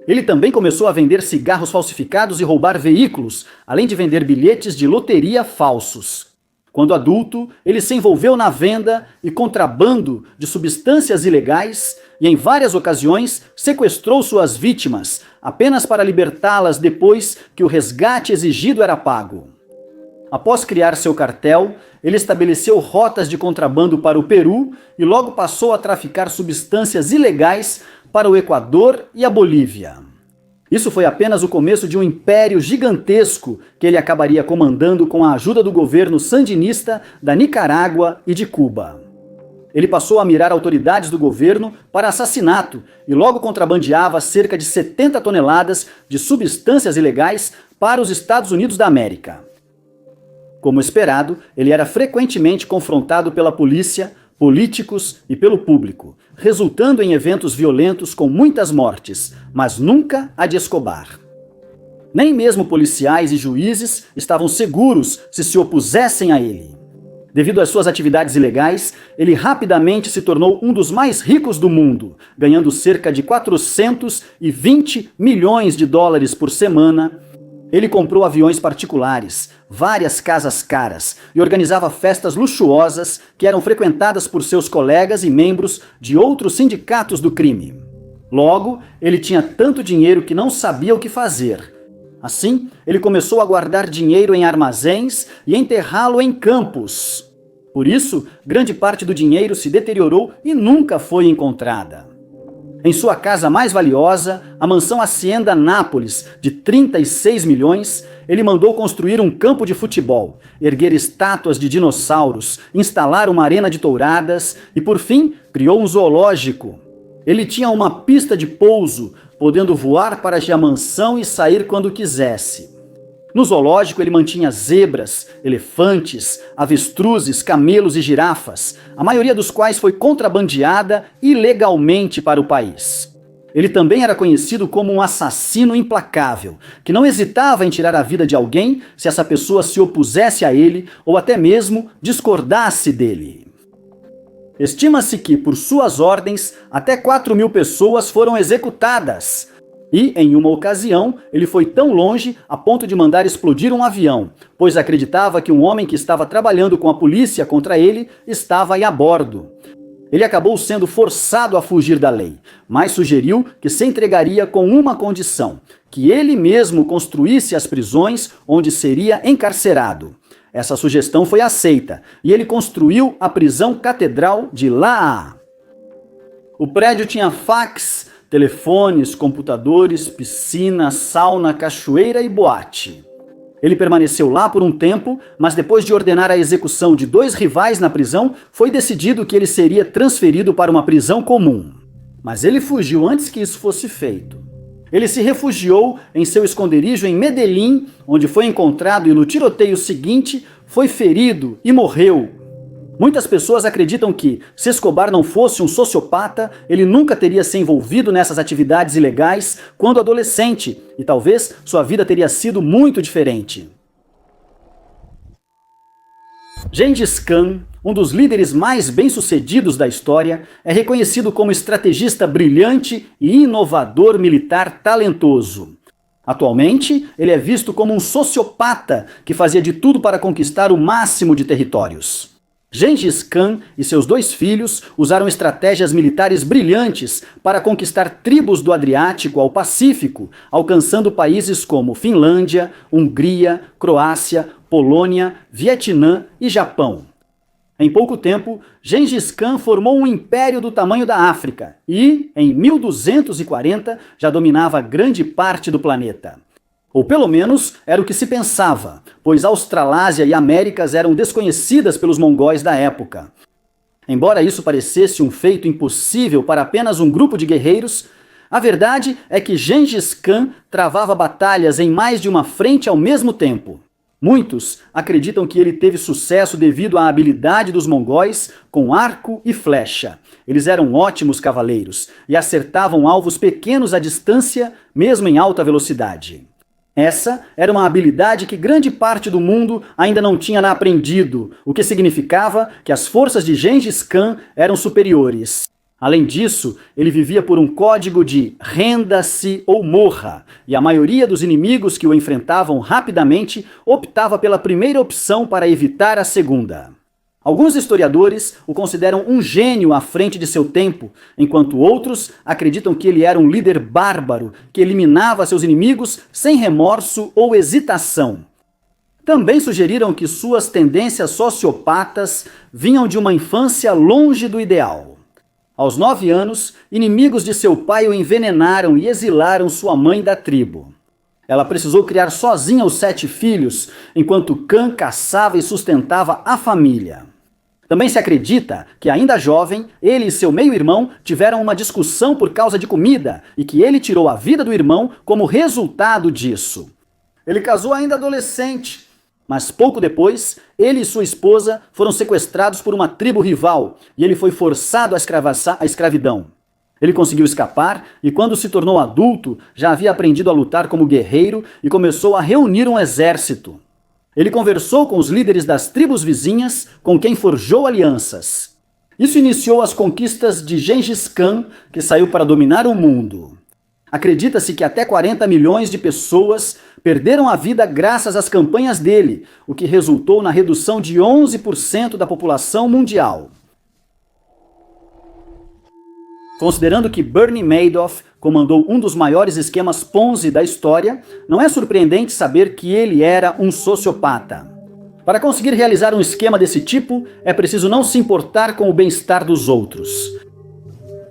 Ele também começou a vender cigarros falsificados e roubar veículos, além de vender bilhetes de loteria falsos. Quando adulto, ele se envolveu na venda e contrabando de substâncias ilegais e, em várias ocasiões, sequestrou suas vítimas, apenas para libertá-las depois que o resgate exigido era pago. Após criar seu cartel, ele estabeleceu rotas de contrabando para o Peru e logo passou a traficar substâncias ilegais para o Equador e a Bolívia. Isso foi apenas o começo de um império gigantesco que ele acabaria comandando com a ajuda do governo sandinista da Nicarágua e de Cuba. Ele passou a mirar autoridades do governo para assassinato e logo contrabandeava cerca de 70 toneladas de substâncias ilegais para os Estados Unidos da América. Como esperado, ele era frequentemente confrontado pela polícia, políticos e pelo público, resultando em eventos violentos com muitas mortes, mas nunca a de Escobar. Nem mesmo policiais e juízes estavam seguros se opusessem a ele. Devido às suas atividades ilegais, ele rapidamente se tornou um dos mais ricos do mundo, ganhando cerca de 420 milhões de dólares por semana. Ele comprou aviões particulares, várias casas caras e organizava festas luxuosas que eram frequentadas por seus colegas e membros de outros sindicatos do crime. Logo, ele tinha tanto dinheiro que não sabia o que fazer. Assim, ele começou a guardar dinheiro em armazéns e enterrá-lo em campos. Por isso, grande parte do dinheiro se deteriorou e nunca foi encontrada. Em sua casa mais valiosa, a mansão Hacienda Nápoles, de 36 milhões, ele mandou construir um campo de futebol, erguer estátuas de dinossauros, instalar uma arena de touradas e, por fim, criou um zoológico. Ele tinha uma pista de pouso, podendo voar para a mansão e sair quando quisesse. No zoológico ele mantinha zebras, elefantes, avestruzes, camelos e girafas, a maioria dos quais foi contrabandeada ilegalmente para o país. Ele também era conhecido como um assassino implacável, que não hesitava em tirar a vida de alguém se essa pessoa se opusesse a ele ou até mesmo discordasse dele. Estima-se que, por suas ordens, até 4.000 pessoas foram executadas. E, em uma ocasião, ele foi tão longe a ponto de mandar explodir um avião, pois acreditava que um homem que estava trabalhando com a polícia contra ele estava aí a bordo. Ele acabou sendo forçado a fugir da lei, mas sugeriu que se entregaria com uma condição, que ele mesmo construísse as prisões onde seria encarcerado. Essa sugestão foi aceita, e ele construiu a prisão catedral de La. O prédio tinha fax, telefones, computadores, piscina, sauna, cachoeira e boate. Ele permaneceu lá por um tempo, mas depois de ordenar a execução de 2 rivais na prisão, foi decidido que ele seria transferido para uma prisão comum. Mas ele fugiu antes que isso fosse feito. Ele se refugiou em seu esconderijo em Medellín, onde foi encontrado e no tiroteio seguinte foi ferido e morreu. Muitas pessoas acreditam que, se Escobar não fosse um sociopata, ele nunca teria se envolvido nessas atividades ilegais quando adolescente, e talvez sua vida teria sido muito diferente. Gengis Khan, um dos líderes mais bem-sucedidos da história, é reconhecido como estrategista brilhante e inovador militar talentoso. Atualmente, ele é visto como um sociopata que fazia de tudo para conquistar o máximo de territórios. Gengis Khan e seus 2 filhos usaram estratégias militares brilhantes para conquistar tribos do Adriático ao Pacífico, alcançando países como Finlândia, Hungria, Croácia, Polônia, Vietnã e Japão. Em pouco tempo, Gengis Khan formou um império do tamanho da África e, em 1240, já dominava grande parte do planeta. Ou pelo menos era o que se pensava, pois Australásia e Américas eram desconhecidas pelos mongóis da época. Embora isso parecesse um feito impossível para apenas um grupo de guerreiros, a verdade é que Gengis Khan travava batalhas em mais de uma frente ao mesmo tempo. Muitos acreditam que ele teve sucesso devido à habilidade dos mongóis com arco e flecha. Eles eram ótimos cavaleiros e acertavam alvos pequenos à distância, mesmo em alta velocidade. Essa era uma habilidade que grande parte do mundo ainda não tinha aprendido, o que significava que as forças de Gengis Khan eram superiores. Além disso, ele vivia por um código de renda-se ou morra, e a maioria dos inimigos que o enfrentavam rapidamente optava pela primeira opção para evitar a segunda. Alguns historiadores o consideram um gênio à frente de seu tempo, enquanto outros acreditam que ele era um líder bárbaro que eliminava seus inimigos sem remorso ou hesitação. Também sugeriram que suas tendências sociopatas vinham de uma infância longe do ideal. Aos 9 anos, inimigos de seu pai o envenenaram e exilaram sua mãe da tribo. Ela precisou criar sozinha os 7 filhos, enquanto Khan caçava e sustentava a família. Também se acredita que, ainda jovem, ele e seu meio-irmão tiveram uma discussão por causa de comida e que ele tirou a vida do irmão como resultado disso. Ele casou ainda adolescente, mas pouco depois, ele e sua esposa foram sequestrados por uma tribo rival e ele foi forçado à escravidão. Ele conseguiu escapar e, quando se tornou adulto, já havia aprendido a lutar como guerreiro e começou a reunir um exército. Ele conversou com os líderes das tribos vizinhas, com quem forjou alianças. Isso iniciou as conquistas de Gengis Khan, que saiu para dominar o mundo. Acredita-se que até 40 milhões de pessoas perderam a vida graças às campanhas dele, o que resultou na redução de 11% da população mundial. Considerando que Bernie Madoff comandou um dos maiores esquemas Ponzi da história, não é surpreendente saber que ele era um sociopata. Para conseguir realizar um esquema desse tipo, é preciso não se importar com o bem-estar dos outros.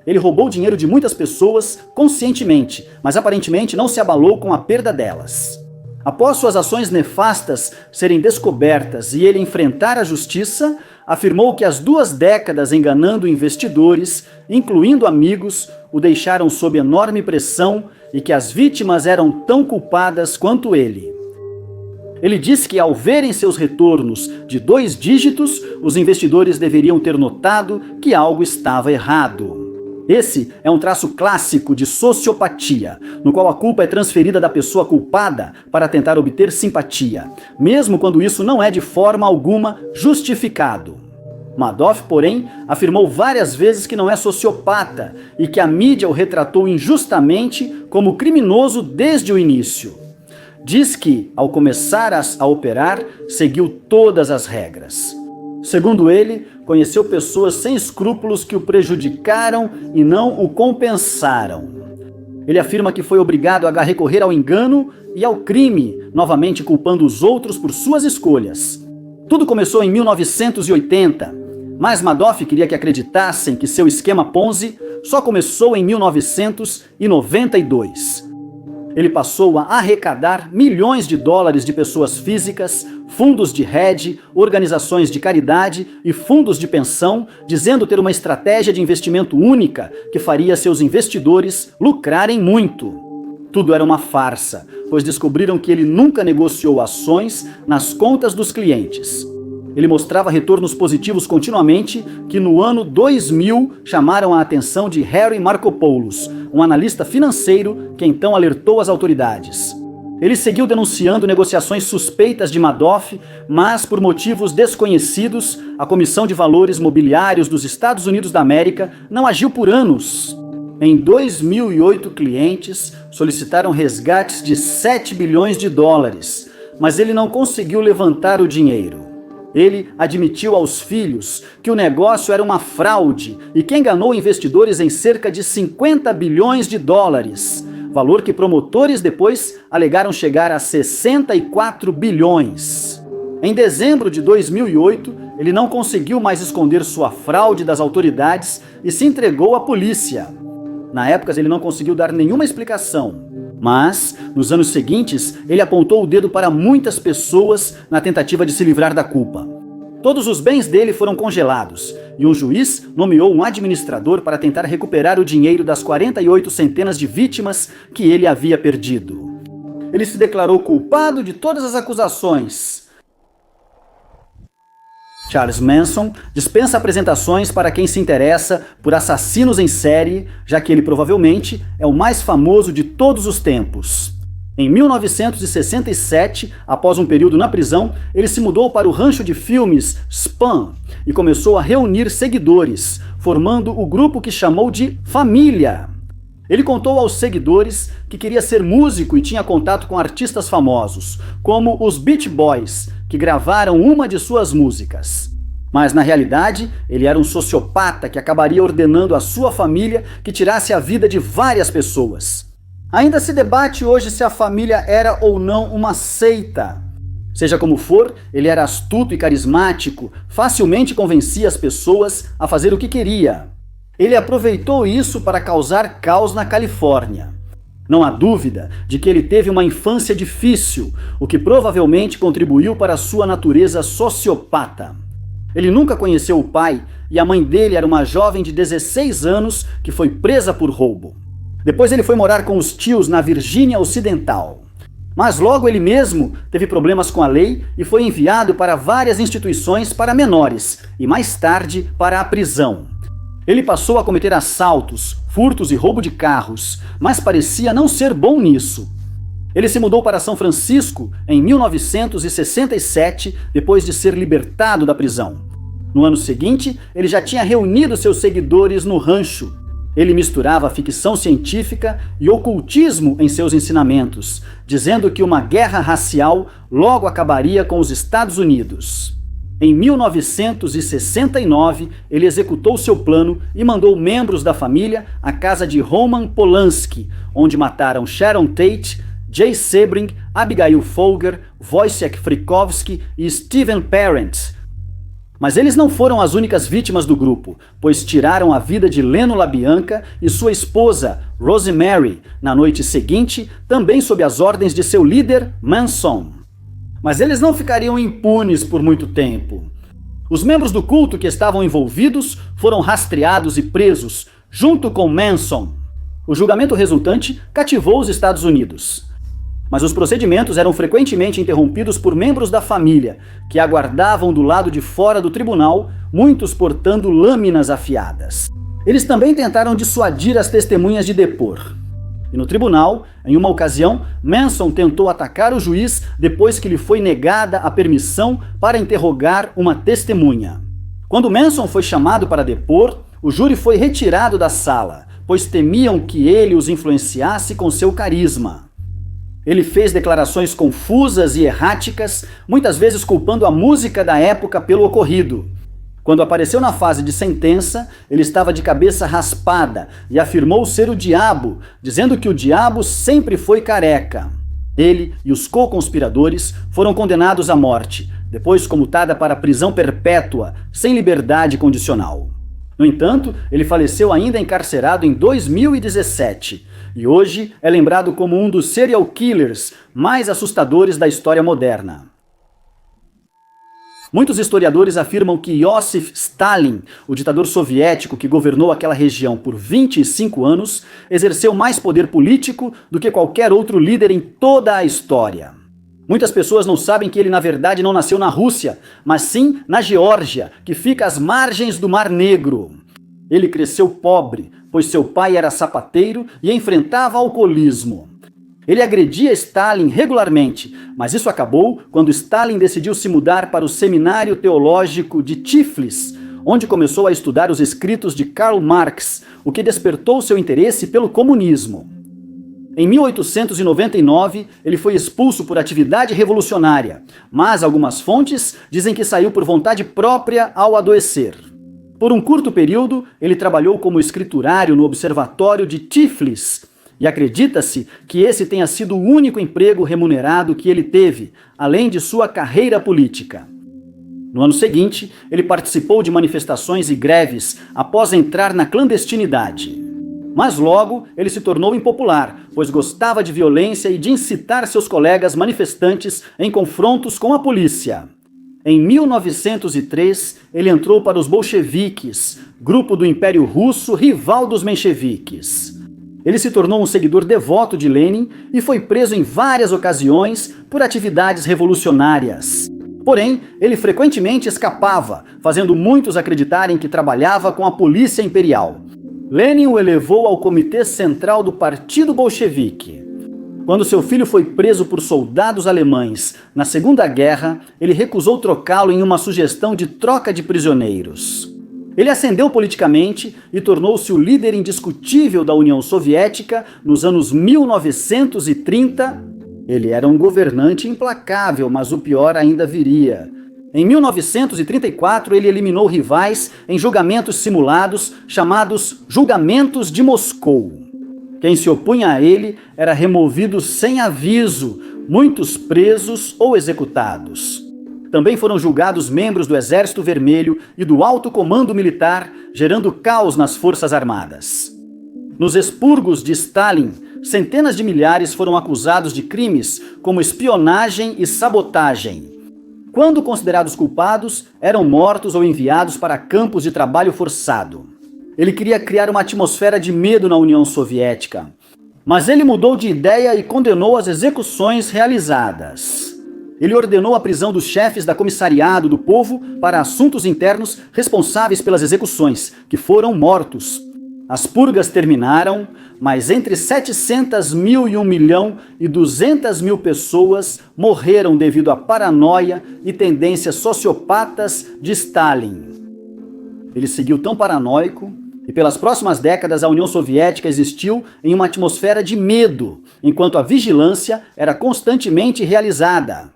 Ele roubou dinheiro de muitas pessoas conscientemente, mas aparentemente não se abalou com a perda delas. Após suas ações nefastas serem descobertas e ele enfrentar a justiça, afirmou que as 2 décadas enganando investidores, incluindo amigos, o deixaram sob enorme pressão e que as vítimas eram tão culpadas quanto ele. Ele disse que, ao verem seus retornos de 2 dígitos, os investidores deveriam ter notado que algo estava errado. Esse é um traço clássico de sociopatia, no qual a culpa é transferida da pessoa culpada para tentar obter simpatia, mesmo quando isso não é de forma alguma justificado. Madoff, porém, afirmou várias vezes que não é sociopata e que a mídia o retratou injustamente como criminoso desde o início. Diz que, ao começar a operar, seguiu todas as regras. Segundo ele, conheceu pessoas sem escrúpulos que o prejudicaram e não o compensaram. Ele afirma que foi obrigado a recorrer ao engano e ao crime, novamente culpando os outros por suas escolhas. Tudo começou em 1980, mas Madoff queria que acreditassem que seu esquema Ponzi só começou em 1992. Ele passou a arrecadar milhões de dólares de pessoas físicas, fundos de hedge, organizações de caridade e fundos de pensão, dizendo ter uma estratégia de investimento única que faria seus investidores lucrarem muito. Tudo era uma farsa, pois descobriram que ele nunca negociou ações nas contas dos clientes. Ele mostrava retornos positivos continuamente, que no ano 2000 chamaram a atenção de Harry Markopolos, um analista financeiro que então alertou as autoridades. Ele seguiu denunciando negociações suspeitas de Madoff, mas por motivos desconhecidos, a Comissão de Valores Mobiliários dos Estados Unidos da América não agiu por anos. Em 2008, clientes solicitaram resgates de 7 bilhões de dólares, mas ele não conseguiu levantar o dinheiro. Ele admitiu aos filhos que o negócio era uma fraude e que enganou investidores em cerca de 50 bilhões de dólares, valor que promotores depois alegaram chegar a 64 bilhões. Em dezembro de 2008, ele não conseguiu mais esconder sua fraude das autoridades e se entregou à polícia. Na época, ele não conseguiu dar nenhuma explicação, mas, nos anos seguintes, ele apontou o dedo para muitas pessoas na tentativa de se livrar da culpa. Todos os bens dele foram congelados e um juiz nomeou um administrador para tentar recuperar o dinheiro das 48 centenas de vítimas que ele havia perdido. Ele se declarou culpado de todas as acusações. Charles Manson dispensa apresentações para quem se interessa por assassinos em série, já que ele provavelmente é o mais famoso de todos os tempos. Em 1967, após um período na prisão, ele se mudou para o rancho de filmes Spam e começou a reunir seguidores, formando o grupo que chamou de Família. Ele contou aos seguidores que queria ser músico e tinha contato com artistas famosos, como os Beach Boys, que gravaram uma de suas músicas. Mas, na realidade, ele era um sociopata que acabaria ordenando à sua família que tirasse a vida de várias pessoas. Ainda se debate hoje se a família era ou não uma seita. Seja como for, ele era astuto e carismático, facilmente convencia as pessoas a fazer o que queria. Ele aproveitou isso para causar caos na Califórnia. Não há dúvida de que ele teve uma infância difícil, o que provavelmente contribuiu para a sua natureza sociopata. Ele nunca conheceu o pai e a mãe dele era uma jovem de 16 anos que foi presa por roubo. Depois ele foi morar com os tios na Virgínia Ocidental. Mas logo ele mesmo teve problemas com a lei e foi enviado para várias instituições para menores e mais tarde para a prisão. Ele passou a cometer assaltos, furtos e roubo de carros, mas parecia não ser bom nisso. Ele se mudou para São Francisco em 1967, depois de ser libertado da prisão. No ano seguinte, ele já tinha reunido seus seguidores no rancho. Ele misturava ficção científica e ocultismo em seus ensinamentos, dizendo que uma guerra racial logo acabaria com os Estados Unidos. Em 1969, ele executou seu plano e mandou membros da família à casa de Roman Polanski, onde mataram Sharon Tate, Jay Sebring, Abigail Folger, Wojciech Frykowski e Steven Parent. Mas eles não foram as únicas vítimas do grupo, pois tiraram a vida de Leno LaBianca e sua esposa, Rosemary, na noite seguinte, também sob as ordens de seu líder, Manson. Mas eles não ficariam impunes por muito tempo. Os membros do culto que estavam envolvidos foram rastreados e presos, junto com Manson. O julgamento resultante cativou os Estados Unidos. Mas os procedimentos eram frequentemente interrompidos por membros da família, que aguardavam do lado de fora do tribunal, muitos portando lâminas afiadas. Eles também tentaram dissuadir as testemunhas de depor. E no tribunal, em uma ocasião, Manson tentou atacar o juiz depois que lhe foi negada a permissão para interrogar uma testemunha. Quando Manson foi chamado para depor, o júri foi retirado da sala, pois temiam que ele os influenciasse com seu carisma. Ele fez declarações confusas e erráticas, muitas vezes culpando a música da época pelo ocorrido. Quando apareceu na fase de sentença, ele estava de cabeça raspada e afirmou ser o diabo, dizendo que o diabo sempre foi careca. Ele e os co-conspiradores foram condenados à morte, depois comutada para prisão perpétua, sem liberdade condicional. No entanto, ele faleceu ainda encarcerado em 2017 e hoje é lembrado como um dos serial killers mais assustadores da história moderna. Muitos historiadores afirmam que Iosif Stalin, o ditador soviético que governou aquela região por 25 anos, exerceu mais poder político do que qualquer outro líder em toda a história. Muitas pessoas não sabem que ele na verdade não nasceu na Rússia, mas sim na Geórgia, que fica às margens do Mar Negro. Ele cresceu pobre, pois seu pai era sapateiro e enfrentava alcoolismo. Ele agredia Stalin regularmente, mas isso acabou quando Stalin decidiu se mudar para o Seminário Teológico de Tiflis, onde começou a estudar os escritos de Karl Marx, o que despertou seu interesse pelo comunismo. Em 1899, ele foi expulso por atividade revolucionária, mas algumas fontes dizem que saiu por vontade própria ao adoecer. Por um curto período, ele trabalhou como escriturário no Observatório de Tiflis, e acredita-se que esse tenha sido o único emprego remunerado que ele teve, além de sua carreira política. No ano seguinte, ele participou de manifestações e greves após entrar na clandestinidade. Mas logo ele se tornou impopular, pois gostava de violência e de incitar seus colegas manifestantes em confrontos com a polícia. Em 1903, ele entrou para os bolcheviques, grupo do Império Russo rival dos mencheviques. Ele se tornou um seguidor devoto de Lenin e foi preso em várias ocasiões por atividades revolucionárias. Porém, ele frequentemente escapava, fazendo muitos acreditarem que trabalhava com a polícia imperial. Lenin o elevou ao Comitê Central do Partido Bolchevique. Quando seu filho foi preso por soldados alemães na Segunda Guerra, ele recusou trocá-lo em uma sugestão de troca de prisioneiros. Ele ascendeu politicamente e tornou-se o líder indiscutível da União Soviética nos anos 1930. Ele era um governante implacável, mas o pior ainda viria. Em 1934, ele eliminou rivais em julgamentos simulados, chamados Julgamentos de Moscou. Quem se opunha a ele era removido sem aviso, muitos presos ou executados. Também foram julgados membros do Exército Vermelho e do Alto Comando Militar, gerando caos nas Forças Armadas. Nos expurgos de Stalin, centenas de milhares foram acusados de crimes como espionagem e sabotagem. Quando considerados culpados, eram mortos ou enviados para campos de trabalho forçado. Ele queria criar uma atmosfera de medo na União Soviética, mas ele mudou de ideia e condenou as execuções realizadas. Ele ordenou a prisão dos chefes da Comissariado do Povo para Assuntos Internos responsáveis pelas execuções, que foram mortos. As purgas terminaram, mas entre 700 mil e 1.200.000 pessoas morreram devido à paranoia e tendências sociopatas de Stalin. Ele seguiu tão paranoico e pelas próximas décadas a União Soviética existiu em uma atmosfera de medo, enquanto a vigilância era constantemente realizada.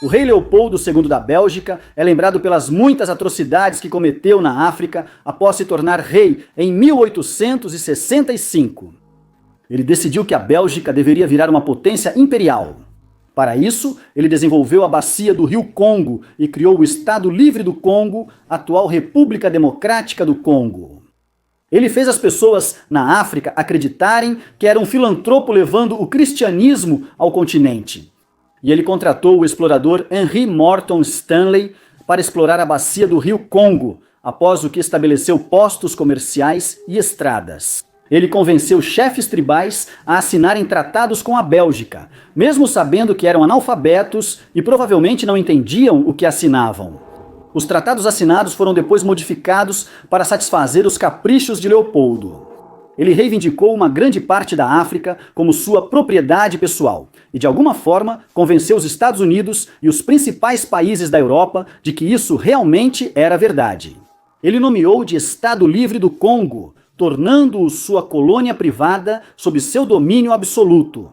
O rei Leopoldo II da Bélgica é lembrado pelas muitas atrocidades que cometeu na África após se tornar rei em 1865. Ele decidiu que a Bélgica deveria virar uma potência imperial. Para isso, ele desenvolveu a bacia do rio Congo e criou o Estado Livre do Congo, atual República Democrática do Congo. Ele fez as pessoas na África acreditarem que era um filantropo levando o cristianismo ao continente. E ele contratou o explorador Henry Morton Stanley para explorar a bacia do rio Congo, após o que estabeleceu postos comerciais e estradas. Ele convenceu chefes tribais a assinarem tratados com a Bélgica, mesmo sabendo que eram analfabetos e provavelmente não entendiam o que assinavam. Os tratados assinados foram depois modificados para satisfazer os caprichos de Leopoldo. Ele reivindicou uma grande parte da África como sua propriedade pessoal e, de alguma forma, convenceu os Estados Unidos e os principais países da Europa de que isso realmente era verdade. Ele nomeou de Estado Livre do Congo, tornando-o sua colônia privada sob seu domínio absoluto.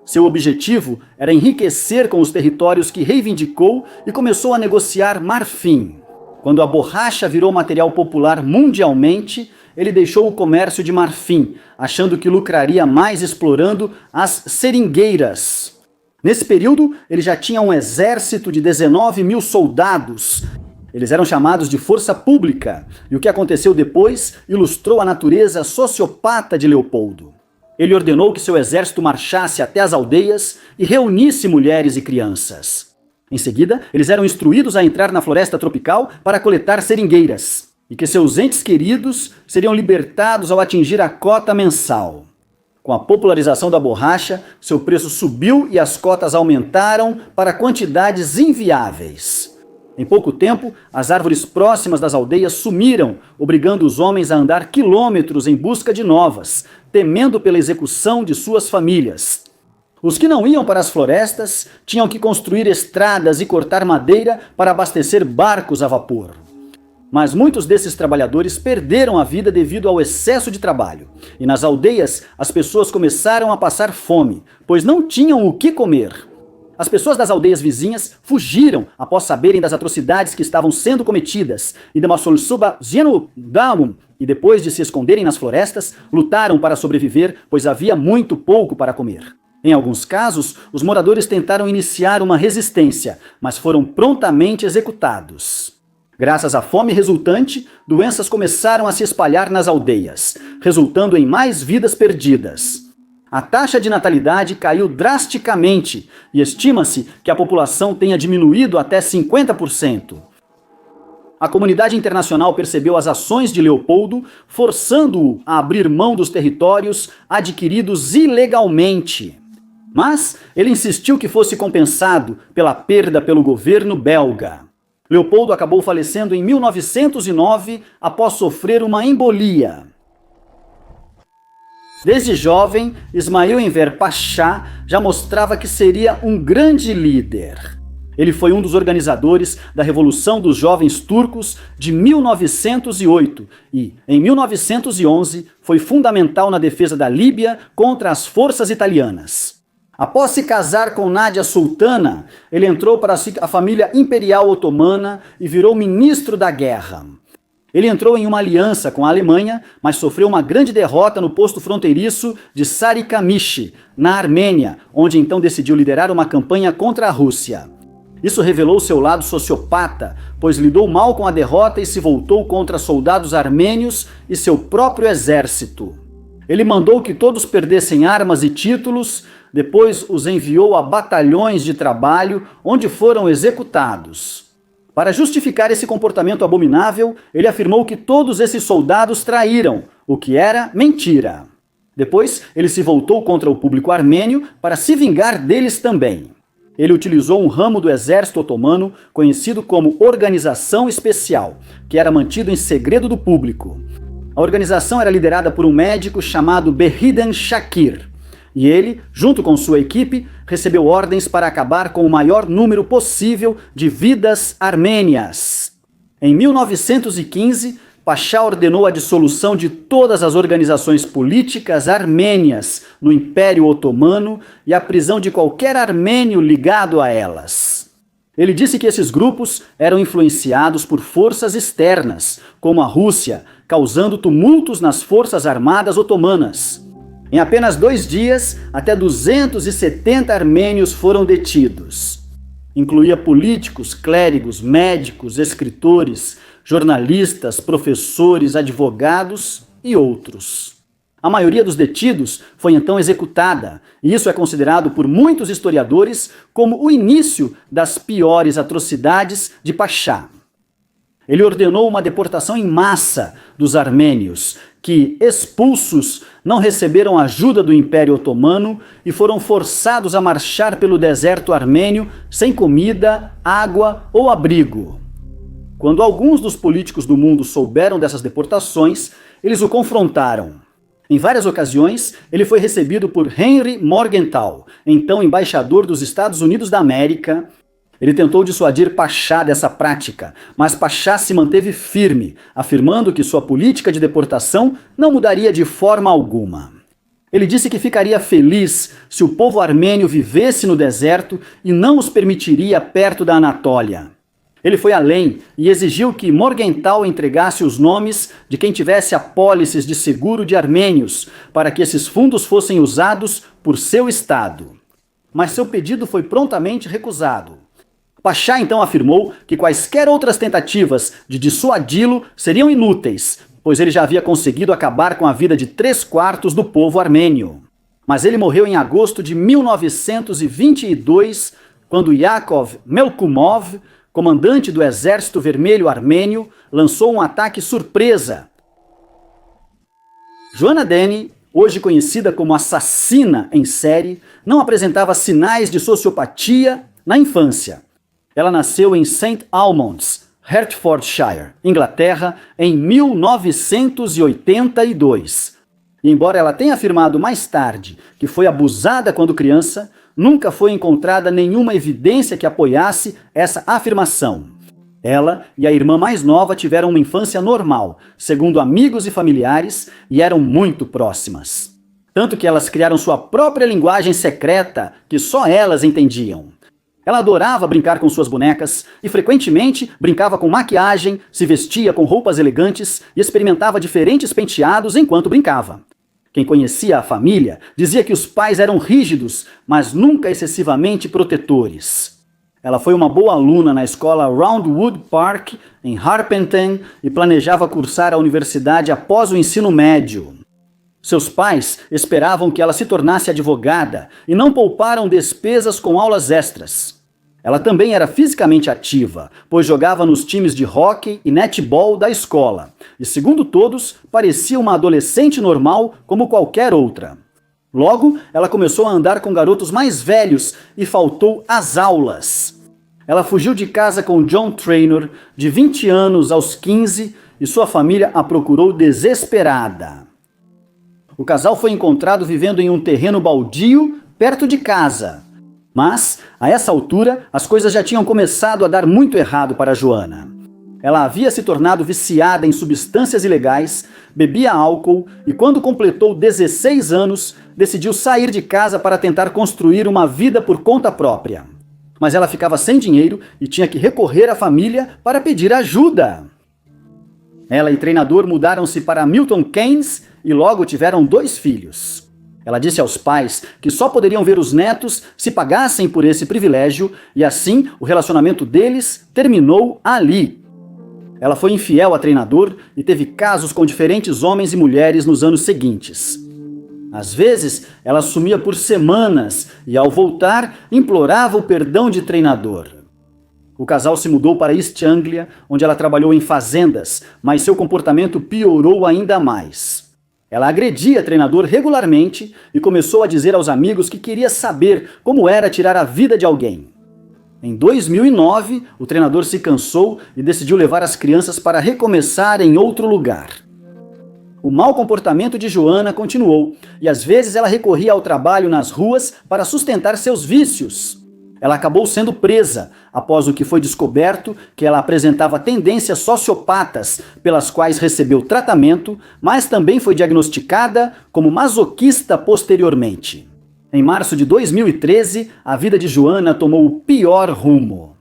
Seu objetivo era enriquecer com os territórios que reivindicou e começou a negociar marfim. Quando a borracha virou material popular mundialmente, ele deixou o comércio de marfim, achando que lucraria mais explorando as seringueiras. Nesse período, ele já tinha um exército de 19.000 soldados. Eles eram chamados de Força Pública, e o que aconteceu depois ilustrou a natureza sociopata de Leopoldo. Ele ordenou que seu exército marchasse até as aldeias e reunisse mulheres e crianças. Em seguida, eles eram instruídos a entrar na floresta tropical para coletar seringueiras, e que seus entes queridos seriam libertados ao atingir a cota mensal. Com a popularização da borracha, seu preço subiu e as cotas aumentaram para quantidades inviáveis. Em pouco tempo, as árvores próximas das aldeias sumiram, obrigando os homens a andar quilômetros em busca de novas, temendo pela execução de suas famílias. Os que não iam para as florestas tinham que construir estradas e cortar madeira para abastecer barcos a vapor. Mas muitos desses trabalhadores perderam a vida devido ao excesso de trabalho. E nas aldeias, as pessoas começaram a passar fome, pois não tinham o que comer. As pessoas das aldeias vizinhas fugiram após saberem das atrocidades que estavam sendo cometidas, e e depois de se esconderem nas florestas, lutaram para sobreviver, pois havia muito pouco para comer. Em alguns casos, os moradores tentaram iniciar uma resistência, mas foram prontamente executados. Graças à fome resultante, doenças começaram a se espalhar nas aldeias, resultando em mais vidas perdidas. A taxa de natalidade caiu drasticamente e estima-se que a população tenha diminuído até 50%. A comunidade internacional percebeu as ações de Leopoldo, forçando-o a abrir mão dos territórios adquiridos ilegalmente. Mas ele insistiu que fosse compensado pela perda pelo governo belga. Leopoldo acabou falecendo em 1909 após sofrer uma embolia. Desde jovem, Ismail Enver Pasha já mostrava que seria um grande líder. Ele foi um dos organizadores da Revolução dos Jovens Turcos de 1908 e, em 1911, foi fundamental na defesa da Líbia contra as forças italianas. Após se casar com Nádia Sultana, ele entrou para a família imperial otomana e virou ministro da guerra. Ele entrou em uma aliança com a Alemanha, mas sofreu uma grande derrota no posto fronteiriço de Sarikamish, na Armênia, onde então decidiu liderar uma campanha contra a Rússia. Isso revelou seu lado sociopata, pois lidou mal com a derrota e se voltou contra soldados armênios e seu próprio exército. Ele mandou que todos perdessem armas e títulos, depois os enviou a batalhões de trabalho, onde foram executados. Para justificar esse comportamento abominável, ele afirmou que todos esses soldados traíram, o que era mentira. Depois, ele se voltou contra o público armênio para se vingar deles também. Ele utilizou um ramo do exército otomano conhecido como Organização Especial, que era mantido em segredo do público. A organização era liderada por um médico chamado Behiden Shakir. E ele, junto com sua equipe, recebeu ordens para acabar com o maior número possível de vidas armênias. Em 1915, Pasha ordenou a dissolução de todas as organizações políticas armênias no Império Otomano e a prisão de qualquer armênio ligado a elas. Ele disse que esses grupos eram influenciados por forças externas, como a Rússia, causando tumultos nas forças armadas otomanas. Em apenas 2 dias, até 270 armênios foram detidos. Incluía políticos, clérigos, médicos, escritores, jornalistas, professores, advogados e outros. A maioria dos detidos foi então executada, e isso é considerado por muitos historiadores como o início das piores atrocidades de Pasha. Ele ordenou uma deportação em massa dos armênios, que, expulsos, não receberam ajuda do Império Otomano e foram forçados a marchar pelo deserto armênio sem comida, água ou abrigo. Quando alguns dos políticos do mundo souberam dessas deportações, eles o confrontaram. Em várias ocasiões, ele foi recebido por Henry Morgenthau, então embaixador dos Estados Unidos da América. Ele tentou dissuadir Pasha dessa prática, mas Pasha se manteve firme, afirmando que sua política de deportação não mudaria de forma alguma. Ele disse que ficaria feliz se o povo armênio vivesse no deserto e não os permitiria perto da Anatólia. Ele foi além e exigiu que Morgenthau entregasse os nomes de quem tivesse apólices de seguro de armênios, para que esses fundos fossem usados por seu estado. Mas seu pedido foi prontamente recusado. Pasha então afirmou que quaisquer outras tentativas de dissuadi-lo seriam inúteis, pois ele já havia conseguido acabar com a vida de 3/4 do povo armênio. Mas ele morreu em agosto de 1922, quando Yakov Melkumov, comandante do Exército Vermelho Armênio, lançou um ataque surpresa. Joanna Denny, hoje conhecida como assassina em série, não apresentava sinais de sociopatia na infância. Ela nasceu em St. Almonds, Hertfordshire, Inglaterra, em 1982. E embora ela tenha afirmado mais tarde que foi abusada quando criança, nunca foi encontrada nenhuma evidência que apoiasse essa afirmação. Ela e a irmã mais nova tiveram uma infância normal, segundo amigos e familiares, e eram muito próximas. Tanto que elas criaram sua própria linguagem secreta que só elas entendiam. Ela adorava brincar com suas bonecas e frequentemente brincava com maquiagem, se vestia com roupas elegantes e experimentava diferentes penteados enquanto brincava. Quem conhecia a família dizia que os pais eram rígidos, mas nunca excessivamente protetores. Ela foi uma boa aluna na escola Roundwood Park, em Harpenden, e planejava cursar a universidade após o ensino médio. Seus pais esperavam que ela se tornasse advogada e não pouparam despesas com aulas extras. Ela também era fisicamente ativa, pois jogava nos times de hóquei e netball da escola, e segundo todos, parecia uma adolescente normal como qualquer outra. Logo, ela começou a andar com garotos mais velhos e faltou às aulas. Ela fugiu de casa com John Traynor, de 20 anos aos 15, e sua família a procurou desesperada. O casal foi encontrado vivendo em um terreno baldio perto de casa. Mas, a essa altura, as coisas já tinham começado a dar muito errado para Joanna. Ela havia se tornado viciada em substâncias ilegais, bebia álcool e, quando completou 16 anos, decidiu sair de casa para tentar construir uma vida por conta própria. Mas ela ficava sem dinheiro e tinha que recorrer à família para pedir ajuda. Ela e treinador mudaram-se para Milton Keynes e logo tiveram 2 filhos. Ela disse aos pais que só poderiam ver os netos se pagassem por esse privilégio e assim o relacionamento deles terminou ali. Ela foi infiel a treinador e teve casos com diferentes homens e mulheres nos anos seguintes. Às vezes, ela sumia por semanas e, ao voltar, implorava o perdão de treinador. O casal se mudou para East Anglia, onde ela trabalhou em fazendas, mas seu comportamento piorou ainda mais. Ela agredia o treinador regularmente e começou a dizer aos amigos que queria saber como era tirar a vida de alguém. Em 2009, o treinador se cansou e decidiu levar as crianças para recomeçar em outro lugar. O mau comportamento de Joanna continuou e às vezes ela recorria ao trabalho nas ruas para sustentar seus vícios. Ela acabou sendo presa, após o que foi descoberto que ela apresentava tendências sociopatas, pelas quais recebeu tratamento, mas também foi diagnosticada como masoquista posteriormente. Em março de 2013, a vida de Joanna tomou o pior rumo.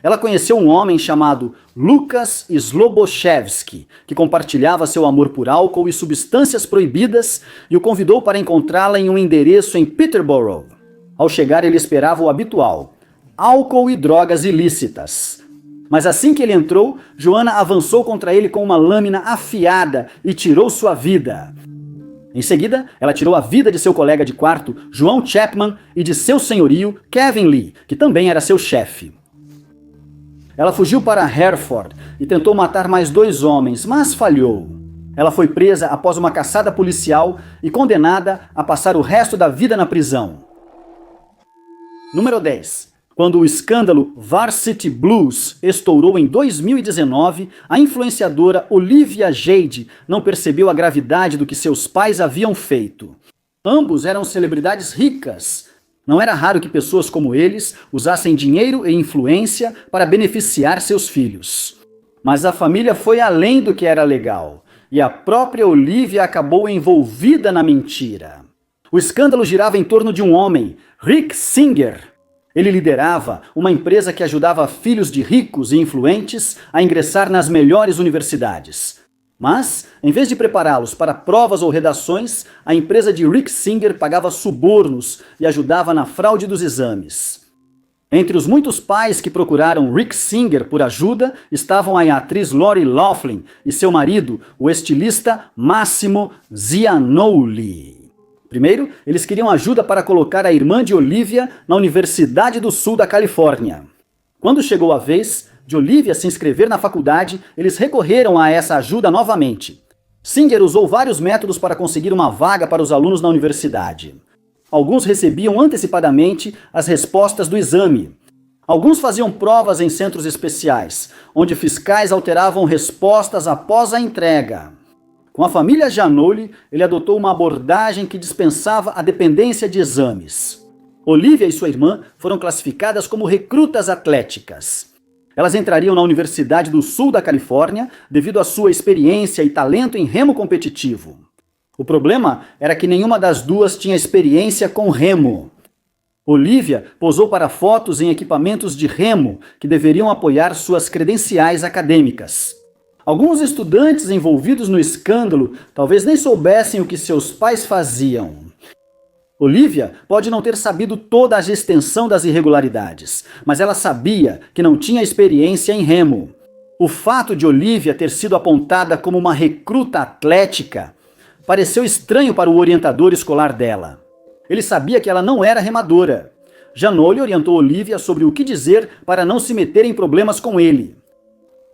Ela conheceu um homem chamado Lukas Sloboszewski, que compartilhava seu amor por álcool e substâncias proibidas e o convidou para encontrá-la em um endereço em Peterborough. Ao chegar, ele esperava o habitual: álcool e drogas ilícitas. Mas assim que ele entrou, Joanna avançou contra ele com uma lâmina afiada e tirou sua vida. Em seguida, ela tirou a vida de seu colega de quarto, João Chapman, e de seu senhorio, Kevin Lee, que também era seu chefe. Ela fugiu para Hereford e tentou matar mais 2 homens, mas falhou. Ela foi presa após uma caçada policial e condenada a passar o resto da vida na prisão. Número 10. Quando o escândalo Varsity Blues estourou em 2019, a influenciadora Olivia Jade não percebeu a gravidade do que seus pais haviam feito. Ambos eram celebridades ricas. Não era raro que pessoas como eles usassem dinheiro e influência para beneficiar seus filhos. Mas a família foi além do que era legal, e a própria Olivia acabou envolvida na mentira. O escândalo girava em torno de um homem, Rick Singer. Ele liderava uma empresa que ajudava filhos de ricos e influentes a ingressar nas melhores universidades. Mas, em vez de prepará-los para provas ou redações, a empresa de Rick Singer pagava subornos e ajudava na fraude dos exames. Entre os muitos pais que procuraram Rick Singer por ajuda estavam a atriz Lori Loughlin e seu marido, o estilista Massimo Zianouli. Primeiro, eles queriam ajuda para colocar a irmã de Olivia na Universidade do Sul da Califórnia. Quando chegou a vez de Olivia se inscrever na faculdade, eles recorreram a essa ajuda novamente. Singer usou vários métodos para conseguir uma vaga para os alunos na universidade. Alguns recebiam antecipadamente as respostas do exame. Alguns faziam provas em centros especiais, onde fiscais alteravam respostas após a entrega. Com a família Giannoli, ele adotou uma abordagem que dispensava a dependência de exames. Olivia e sua irmã foram classificadas como recrutas atléticas. Elas entrariam na Universidade do Sul da Califórnia devido à sua experiência e talento em remo competitivo. O problema era que nenhuma das duas tinha experiência com remo. Olivia posou para fotos em equipamentos de remo que deveriam apoiar suas credenciais acadêmicas. Alguns estudantes envolvidos no escândalo talvez nem soubessem o que seus pais faziam. Olivia pode não ter sabido toda a extensão das irregularidades, mas ela sabia que não tinha experiência em remo. O fato de Olivia ter sido apontada como uma recruta atlética pareceu estranho para o orientador escolar dela. Ele sabia que ela não era remadora. Janole orientou Olivia sobre o que dizer para não se meter em problemas com ele.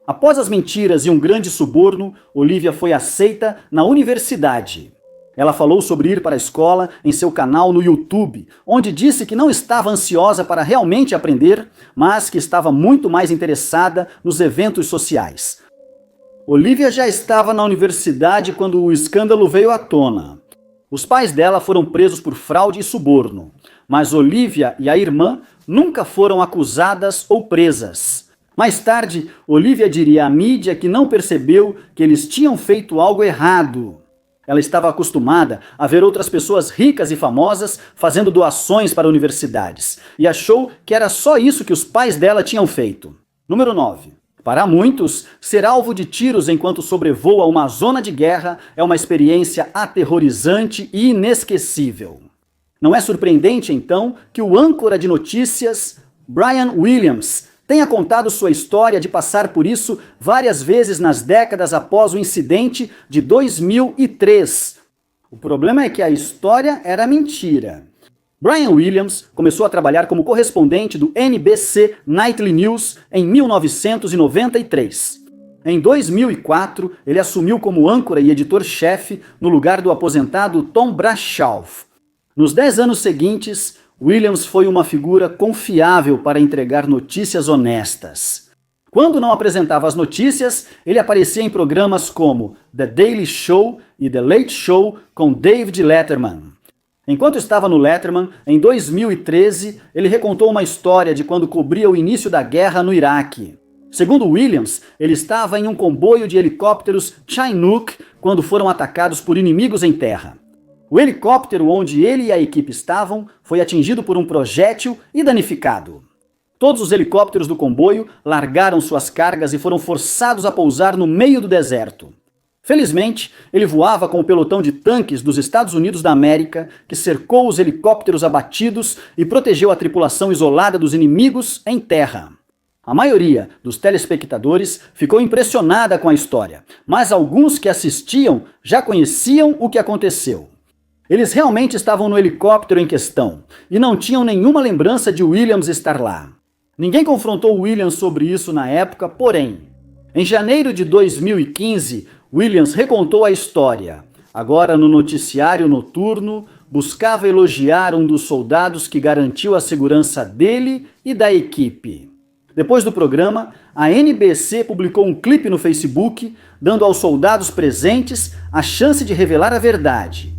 Após as mentiras e um grande suborno, Olivia foi aceita na universidade. Ela falou sobre ir para a escola em seu canal no YouTube, onde disse que não estava ansiosa para realmente aprender, mas que estava muito mais interessada nos eventos sociais. Olivia já estava na universidade quando o escândalo veio à tona. Os pais dela foram presos por fraude e suborno, mas Olivia e a irmã nunca foram acusadas ou presas. Mais tarde, Olivia diria à mídia que não percebeu que eles tinham feito algo errado. Ela estava acostumada a ver outras pessoas ricas e famosas fazendo doações para universidades e achou que era só isso que os pais dela tinham feito. Número 9. Para muitos, ser alvo de tiros enquanto sobrevoa uma zona de guerra é uma experiência aterrorizante e inesquecível. Não é surpreendente, então, que o âncora de notícias, Brian Williams, tenha contado sua história de passar por isso várias vezes nas décadas após o incidente de 2003. O problema é que a história era mentira. Brian Williams começou a trabalhar como correspondente do NBC Nightly News em 1993. Em 2004, ele assumiu como âncora e editor-chefe no lugar do aposentado Tom Bradshaw. Nos 10 anos seguintes, Williams foi uma figura confiável para entregar notícias honestas. Quando não apresentava as notícias, ele aparecia em programas como The Daily Show e The Late Show com David Letterman. Enquanto estava no Letterman, em 2013, ele recontou uma história de quando cobria o início da guerra no Iraque. Segundo Williams, ele estava em um comboio de helicópteros Chinook quando foram atacados por inimigos em terra. O helicóptero onde ele e a equipe estavam foi atingido por um projétil e danificado. Todos os helicópteros do comboio largaram suas cargas e foram forçados a pousar no meio do deserto. Felizmente, ele voava com o pelotão de tanques dos Estados Unidos da América, que cercou os helicópteros abatidos e protegeu a tripulação isolada dos inimigos em terra. A maioria dos telespectadores ficou impressionada com a história, mas alguns que assistiam já conheciam o que aconteceu. Eles realmente estavam no helicóptero em questão e não tinham nenhuma lembrança de Williams estar lá. Ninguém confrontou Williams sobre isso na época, porém, em janeiro de 2015, Williams recontou a história. Agora no noticiário noturno, buscava elogiar um dos soldados que garantiu a segurança dele e da equipe. Depois do programa, a NBC publicou um clipe no Facebook, dando aos soldados presentes a chance de revelar a verdade.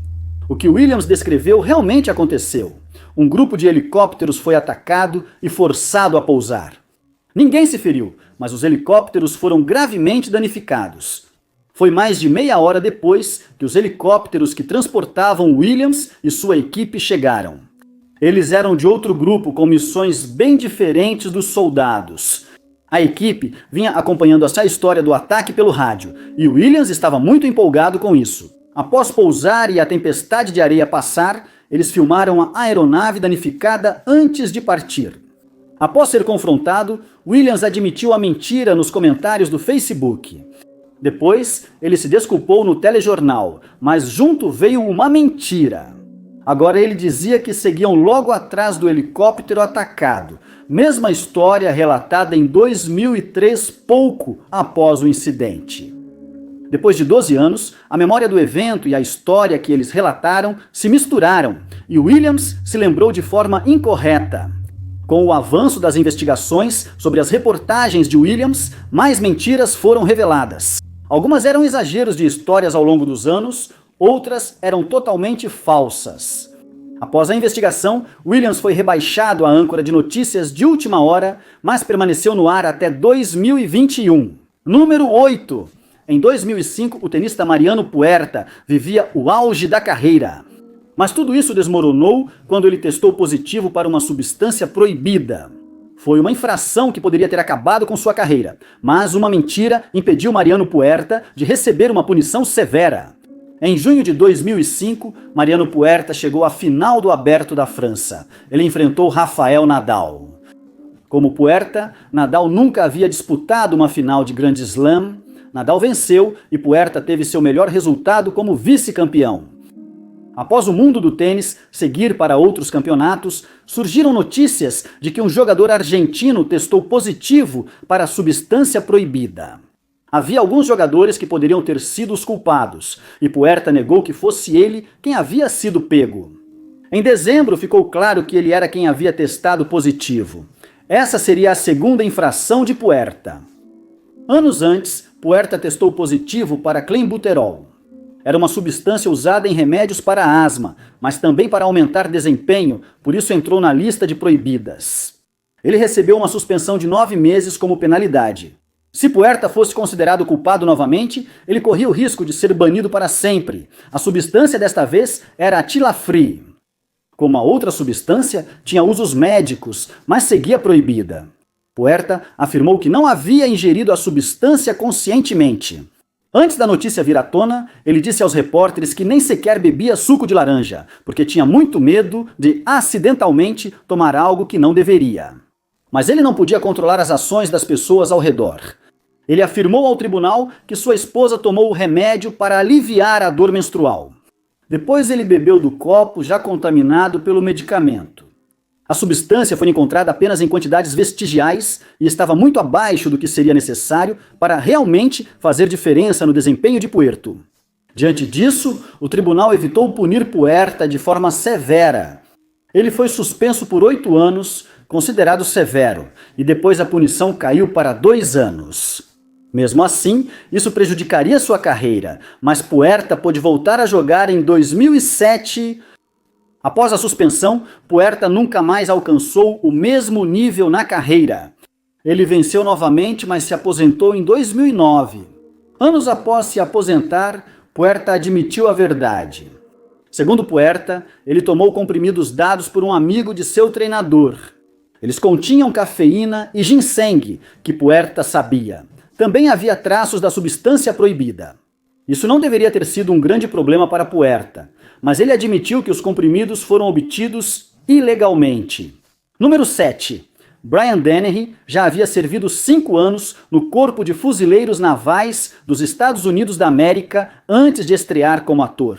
O que Williams descreveu realmente aconteceu. Um grupo de helicópteros foi atacado e forçado a pousar. Ninguém se feriu, mas os helicópteros foram gravemente danificados. Foi mais de meia hora depois que os helicópteros que transportavam Williams e sua equipe chegaram. Eles eram de outro grupo com missões bem diferentes dos soldados. A equipe vinha acompanhando essa história do ataque pelo rádio e Williams estava muito empolgado com isso. Após pousar e a tempestade de areia passar, eles filmaram a aeronave danificada antes de partir. Após ser confrontado, Williams admitiu a mentira nos comentários do Facebook. Depois, ele se desculpou no telejornal, mas junto veio uma mentira. Agora ele dizia que seguiam logo atrás do helicóptero atacado, mesma história relatada em 2003, pouco após o incidente. Depois de 12 anos, a memória do evento e a história que eles relataram se misturaram, e Williams se lembrou de forma incorreta. Com o avanço das investigações sobre as reportagens de Williams, mais mentiras foram reveladas. Algumas eram exageros de histórias ao longo dos anos, outras eram totalmente falsas. Após a investigação, Williams foi rebaixado a âncora de notícias de última hora, mas permaneceu no ar até 2021. Número 8. Em 2005, o tenista Mariano Puerta vivia o auge da carreira. Mas tudo isso desmoronou quando ele testou positivo para uma substância proibida. Foi uma infração que poderia ter acabado com sua carreira, mas uma mentira impediu Mariano Puerta de receber uma punição severa. Em junho de 2005, Mariano Puerta chegou à final do Aberto da França. Ele enfrentou Rafael Nadal. Como Puerta, Nadal nunca havia disputado uma final de Grand Slam. Nadal venceu e Puerta teve seu melhor resultado como vice-campeão. Após o mundo do tênis seguir para outros campeonatos, surgiram notícias de que um jogador argentino testou positivo para a substância proibida. Havia alguns jogadores que poderiam ter sido os culpados, e Puerta negou que fosse ele quem havia sido pego. Em dezembro, ficou claro que ele era quem havia testado positivo. Essa seria a segunda infração de Puerta. Anos antes, Puerta testou positivo para clenbuterol. Era uma substância usada em remédios para asma, mas também para aumentar desempenho, por isso entrou na lista de proibidas. Ele recebeu uma suspensão de 9 meses como penalidade. Se Puerta fosse considerado culpado novamente, ele corria o risco de ser banido para sempre. A substância desta vez era a Tillafri. Como a outra substância, tinha usos médicos, mas seguia proibida. Puerta afirmou que não havia ingerido a substância conscientemente. Antes da notícia vir à tona, ele disse aos repórteres que nem sequer bebia suco de laranja, porque tinha muito medo de acidentalmente tomar algo que não deveria. Mas ele não podia controlar as ações das pessoas ao redor. Ele afirmou ao tribunal que sua esposa tomou o remédio para aliviar a dor menstrual. Depois ele bebeu do copo já contaminado pelo medicamento. A substância foi encontrada apenas em quantidades vestigiais e estava muito abaixo do que seria necessário para realmente fazer diferença no desempenho de Puerto. Diante disso, o tribunal evitou punir Puerta de forma severa. Ele foi suspenso por 8 anos, considerado severo, e depois a punição caiu para 2 anos. Mesmo assim, isso prejudicaria sua carreira, mas Puerta pôde voltar a jogar em 2007. Após a suspensão, Puerta nunca mais alcançou o mesmo nível na carreira. Ele venceu novamente, mas se aposentou em 2009. Anos após se aposentar, Puerta admitiu a verdade. Segundo Puerta, ele tomou comprimidos dados por um amigo de seu treinador. Eles continham cafeína e ginseng, que Puerta sabia. Também havia traços da substância proibida. Isso não deveria ter sido um grande problema para Puerta, mas ele admitiu que os comprimidos foram obtidos ilegalmente. Número 7. Brian Dennehy já havia servido 5 anos no Corpo de Fuzileiros Navais dos Estados Unidos da América antes de estrear como ator.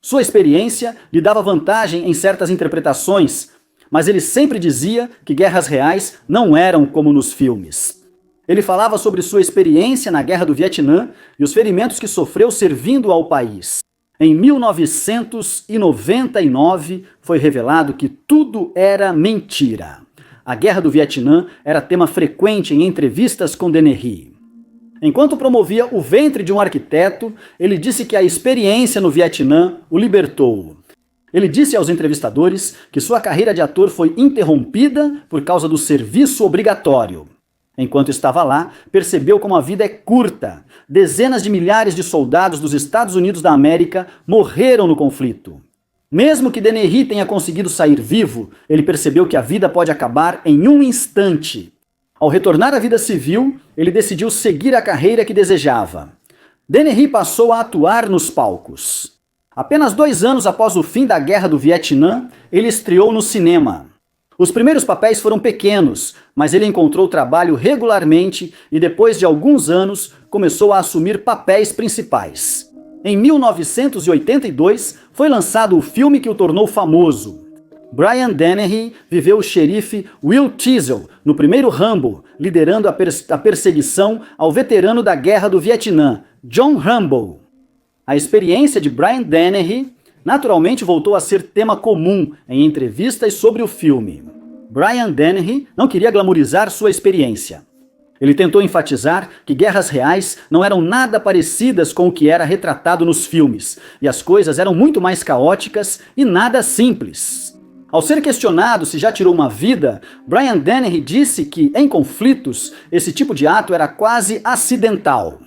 Sua experiência lhe dava vantagem em certas interpretações, mas ele sempre dizia que guerras reais não eram como nos filmes. Ele falava sobre sua experiência na Guerra do Vietnã e os ferimentos que sofreu servindo ao país. Em 1999, foi revelado que tudo era mentira. A Guerra do Vietnã era tema frequente em entrevistas com Dennehy. Enquanto promovia o ventre de um arquiteto, ele disse que a experiência no Vietnã o libertou. Ele disse aos entrevistadores que sua carreira de ator foi interrompida por causa do serviço obrigatório. Enquanto estava lá, percebeu como a vida é curta. Dezenas de milhares de soldados dos Estados Unidos da América morreram no conflito. Mesmo que Dennehy tenha conseguido sair vivo, ele percebeu que a vida pode acabar em um instante. Ao retornar à vida civil, ele decidiu seguir a carreira que desejava. Dennehy passou a atuar nos palcos. Apenas 2 anos após o fim da Guerra do Vietnã, ele estreou no cinema. Os primeiros papéis foram pequenos, mas ele encontrou trabalho regularmente e depois de alguns anos começou a assumir papéis principais. Em 1982 foi lançado o filme que o tornou famoso. Brian Dennehy viveu o xerife Will Teasel no primeiro Rambo, liderando a perseguição ao veterano da Guerra do Vietnã, John Rambo. A experiência de Brian Dennehy naturalmente voltou a ser tema comum em entrevistas sobre o filme. Brian Dennehy não queria glamorizar sua experiência. Ele tentou enfatizar que guerras reais não eram nada parecidas com o que era retratado nos filmes, e as coisas eram muito mais caóticas e nada simples. Ao ser questionado se já tirou uma vida, Brian Dennehy disse que, em conflitos, esse tipo de ato era quase acidental.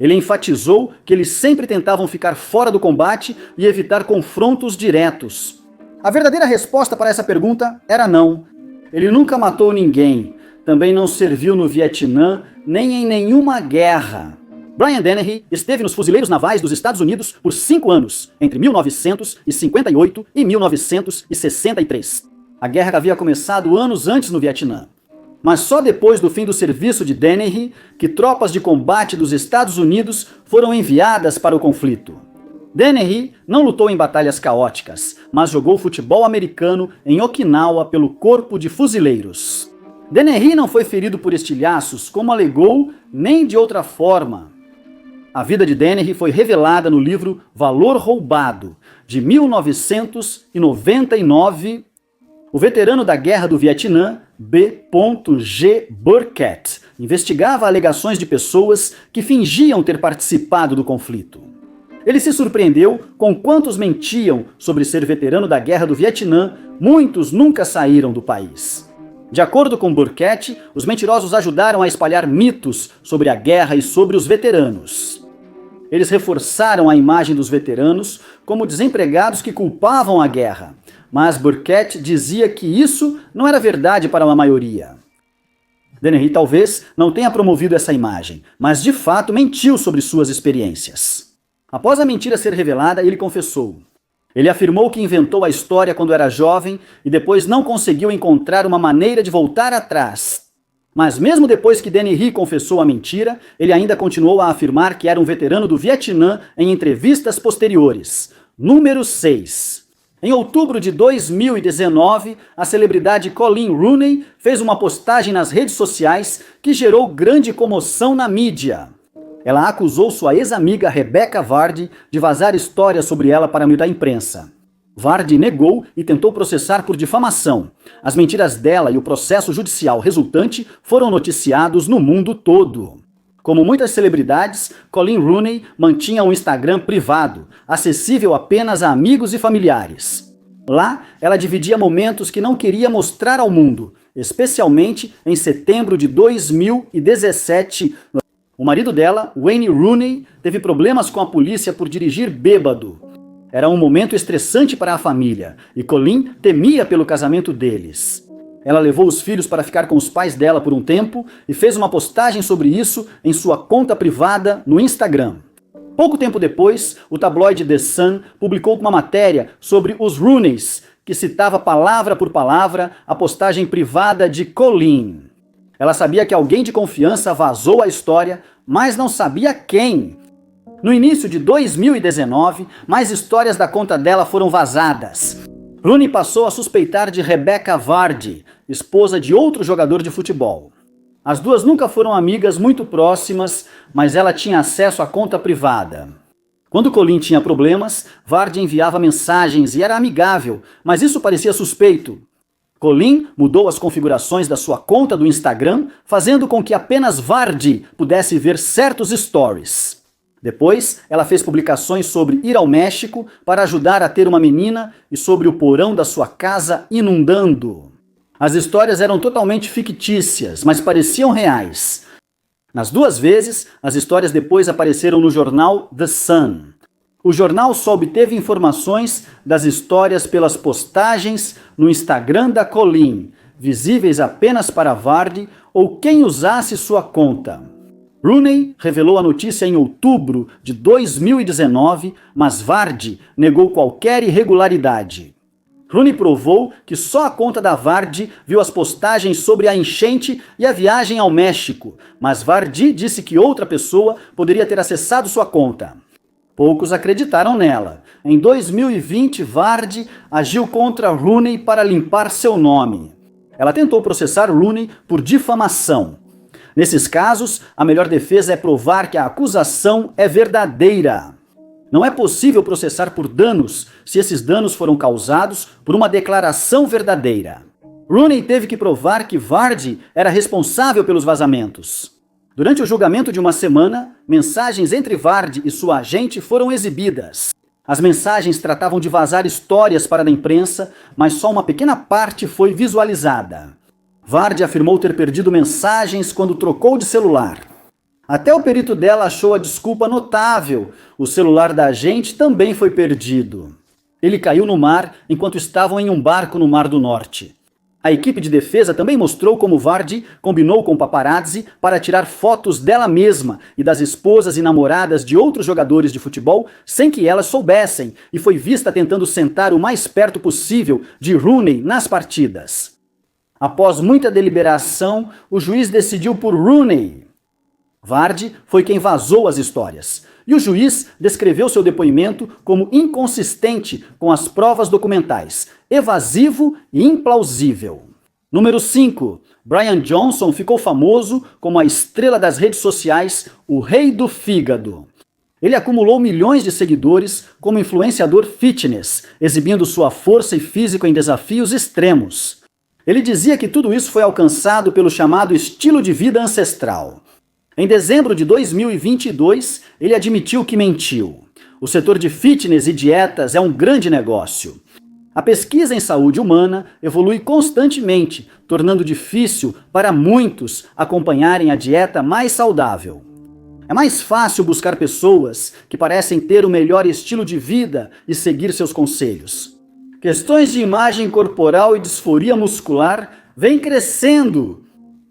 Ele enfatizou que eles sempre tentavam ficar fora do combate e evitar confrontos diretos. A verdadeira resposta para essa pergunta era não. Ele nunca matou ninguém, também não serviu no Vietnã, nem em nenhuma guerra. Brian Dennehy esteve nos Fuzileiros Navais dos Estados Unidos por 5 anos, entre 1958 e 1963. A guerra havia começado anos antes no Vietnã. Mas só depois do fim do serviço de Dennehy que tropas de combate dos Estados Unidos foram enviadas para o conflito. Dennehy não lutou em batalhas caóticas, mas jogou futebol americano em Okinawa pelo Corpo de Fuzileiros. Dennehy não foi ferido por estilhaços, como alegou, nem de outra forma. A vida de Dennehy foi revelada no livro Valor Roubado, de 1999. O veterano da Guerra do Vietnã, B.G. Burkett, investigava alegações de pessoas que fingiam ter participado do conflito. Ele se surpreendeu com quantos mentiam sobre ser veterano da Guerra do Vietnã, muitos nunca saíram do país. De acordo com Burkett, os mentirosos ajudaram a espalhar mitos sobre a guerra e sobre os veteranos. Eles reforçaram a imagem dos veteranos como desempregados que culpavam a guerra, mas Burkett dizia que isso não era verdade para uma maioria. Dennehy talvez não tenha promovido essa imagem, mas de fato mentiu sobre suas experiências. Após a mentira ser revelada, ele confessou. Ele afirmou que inventou a história quando era jovem e depois não conseguiu encontrar uma maneira de voltar atrás. Mas mesmo depois que Dennehy confessou a mentira, ele ainda continuou a afirmar que era um veterano do Vietnã em entrevistas posteriores. Número 6. Em outubro de 2019, a celebridade Coleen Rooney fez uma postagem nas redes sociais que gerou grande comoção na mídia. Ela acusou sua ex-amiga Rebecca Vardy de vazar histórias sobre ela para a imprensa. Vardy negou e tentou processar por difamação. As mentiras dela e o processo judicial resultante foram noticiados no mundo todo. Como muitas celebridades, Coleen Rooney mantinha um Instagram privado, acessível apenas a amigos e familiares. Lá, ela dividia momentos que não queria mostrar ao mundo, especialmente em setembro de 2017. O marido dela, Wayne Rooney, teve problemas com a polícia por dirigir bêbado. Era um momento estressante para a família, e Coleen temia pelo casamento deles. Ela levou os filhos para ficar com os pais dela por um tempo e fez uma postagem sobre isso em sua conta privada no Instagram. Pouco tempo depois, o tabloide The Sun publicou uma matéria sobre os Rooneys, que citava palavra por palavra a postagem privada de Coleen. Ela sabia que alguém de confiança vazou a história, mas não sabia quem. No início de 2019, mais histórias da conta dela foram vazadas. Rooney passou a suspeitar de Rebecca Vardy, esposa de outro jogador de futebol. As duas nunca foram amigas muito próximas, mas ela tinha acesso à conta privada. Quando Coleen tinha problemas, Vardy enviava mensagens e era amigável, mas isso parecia suspeito. Coleen mudou as configurações da sua conta do Instagram, fazendo com que apenas Vardy pudesse ver certos stories. Depois, ela fez publicações sobre ir ao México para ajudar a ter uma menina e sobre o porão da sua casa inundando. As histórias eram totalmente fictícias, mas pareciam reais. Nas duas vezes, as histórias depois apareceram no jornal The Sun. O jornal só obteve informações das histórias pelas postagens no Instagram da Coleen, visíveis apenas para Vardy ou quem usasse sua conta. Rooney revelou a notícia em outubro de 2019, mas Vardy negou qualquer irregularidade. Rooney provou que só a conta da Vardy viu as postagens sobre a enchente e a viagem ao México, mas Vardy disse que outra pessoa poderia ter acessado sua conta. Poucos acreditaram nela. Em 2020, Vardy agiu contra Rooney para limpar seu nome. Ela tentou processar Rooney por difamação. Nesses casos, a melhor defesa é provar que a acusação é verdadeira. Não é possível processar por danos se esses danos foram causados por uma declaração verdadeira. Rooney teve que provar que Vardy era responsável pelos vazamentos. Durante o julgamento de uma semana, mensagens entre Vardy e sua agente foram exibidas. As mensagens tratavam de vazar histórias para a imprensa, mas só uma pequena parte foi visualizada. Vardy afirmou ter perdido mensagens quando trocou de celular. Até o perito dela achou a desculpa notável. O celular da agente também foi perdido. Ele caiu no mar enquanto estavam em um barco no Mar do Norte. A equipe de defesa também mostrou como Vardy combinou com paparazzi para tirar fotos dela mesma e das esposas e namoradas de outros jogadores de futebol sem que elas soubessem, e foi vista tentando sentar o mais perto possível de Rooney nas partidas. Após muita deliberação, o juiz decidiu por Rooney. Vardy foi quem vazou as histórias, e o juiz descreveu seu depoimento como inconsistente com as provas documentais, evasivo e implausível. Número 5. Brian Johnson ficou famoso como a estrela das redes sociais, o rei do fígado. Ele acumulou milhões de seguidores como influenciador fitness, exibindo sua força e físico em desafios extremos. Ele dizia que tudo isso foi alcançado pelo chamado estilo de vida ancestral. Em dezembro de 2022, ele admitiu que mentiu. O setor de fitness e dietas é um grande negócio. A pesquisa em saúde humana evolui constantemente, tornando difícil para muitos acompanharem a dieta mais saudável. É mais fácil buscar pessoas que parecem ter o melhor estilo de vida e seguir seus conselhos. Questões de imagem corporal e disforia muscular vêm crescendo.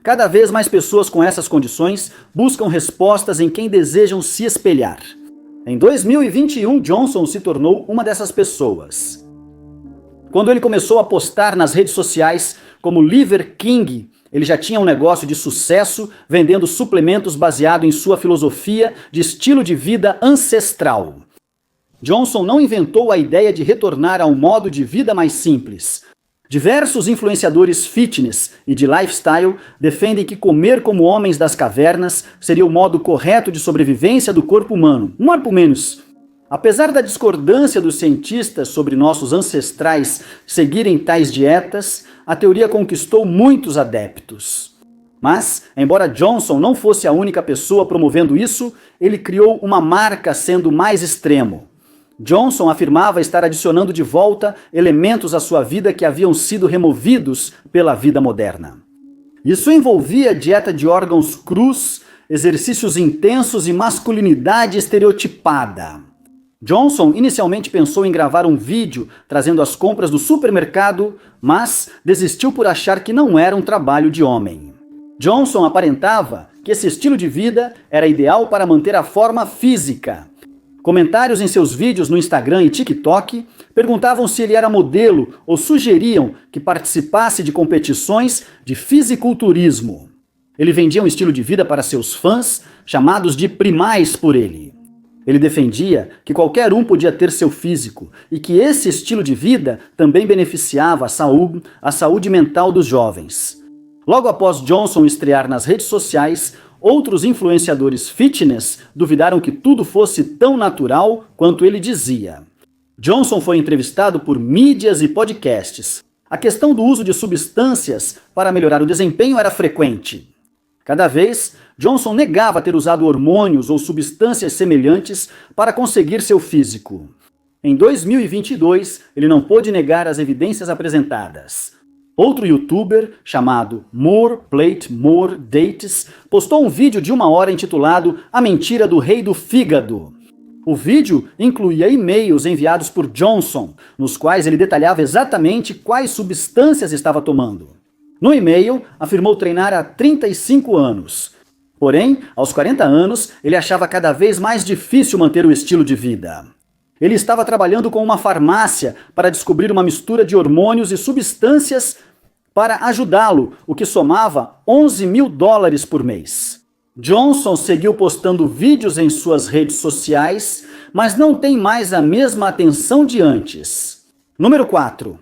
Cada vez mais pessoas com essas condições buscam respostas em quem desejam se espelhar. Em 2021, Johnson se tornou uma dessas pessoas. Quando ele começou a postar nas redes sociais como Liver King, ele já tinha um negócio de sucesso vendendo suplementos baseado em sua filosofia de estilo de vida ancestral. Johnson não inventou a ideia de retornar a um modo de vida mais simples. Diversos influenciadores fitness e de lifestyle defendem que comer como homens das cavernas seria o modo correto de sobrevivência do corpo humano, mais ou menos. Apesar da discordância dos cientistas sobre nossos ancestrais seguirem tais dietas, a teoria conquistou muitos adeptos. Mas, embora Johnson não fosse a única pessoa promovendo isso, ele criou uma marca sendo mais extremo. Johnson afirmava estar adicionando de volta elementos à sua vida que haviam sido removidos pela vida moderna. Isso envolvia dieta de órgãos crus, exercícios intensos e masculinidade estereotipada. Johnson inicialmente pensou em gravar um vídeo trazendo as compras do supermercado, mas desistiu por achar que não era um trabalho de homem. Johnson aparentava que esse estilo de vida era ideal para manter a forma física. Comentários em seus vídeos no Instagram e TikTok perguntavam se ele era modelo ou sugeriam que participasse de competições de fisiculturismo. Ele vendia um estilo de vida para seus fãs, chamados de primais por ele. Ele defendia que qualquer um podia ter seu físico e que esse estilo de vida também beneficiava a saúde mental dos jovens. Logo após Johnson estrear nas redes sociais, outros influenciadores fitness duvidaram que tudo fosse tão natural quanto ele dizia. Johnson foi entrevistado por mídias e podcasts. A questão do uso de substâncias para melhorar o desempenho era frequente. Cada vez, Johnson negava ter usado hormônios ou substâncias semelhantes para conseguir seu físico. Em 2022, ele não pôde negar as evidências apresentadas. Outro youtuber, chamado More Plate More Dates, postou um vídeo de 1 hora intitulado A Mentira do Rei do Fígado. O vídeo incluía e-mails enviados por Johnson, nos quais ele detalhava exatamente quais substâncias estava tomando. No e-mail, afirmou treinar há 35 anos. Porém, aos 40 anos, ele achava cada vez mais difícil manter o estilo de vida. Ele estava trabalhando com uma farmácia para descobrir uma mistura de hormônios e substâncias para ajudá-lo, o que somava $11 mil por mês. Johnson seguiu postando vídeos em suas redes sociais, mas não tem mais a mesma atenção de antes. Número 4.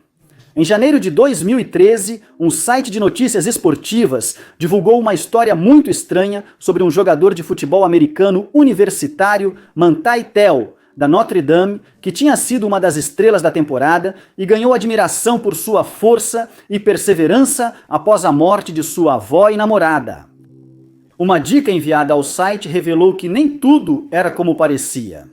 Em janeiro de 2013, um site de notícias esportivas divulgou uma história muito estranha sobre um jogador de futebol americano universitário, Manti Te'o, da Notre Dame, que tinha sido uma das estrelas da temporada e ganhou admiração por sua força e perseverança após a morte de sua avó e namorada. Uma dica enviada ao site revelou que nem tudo era como parecia.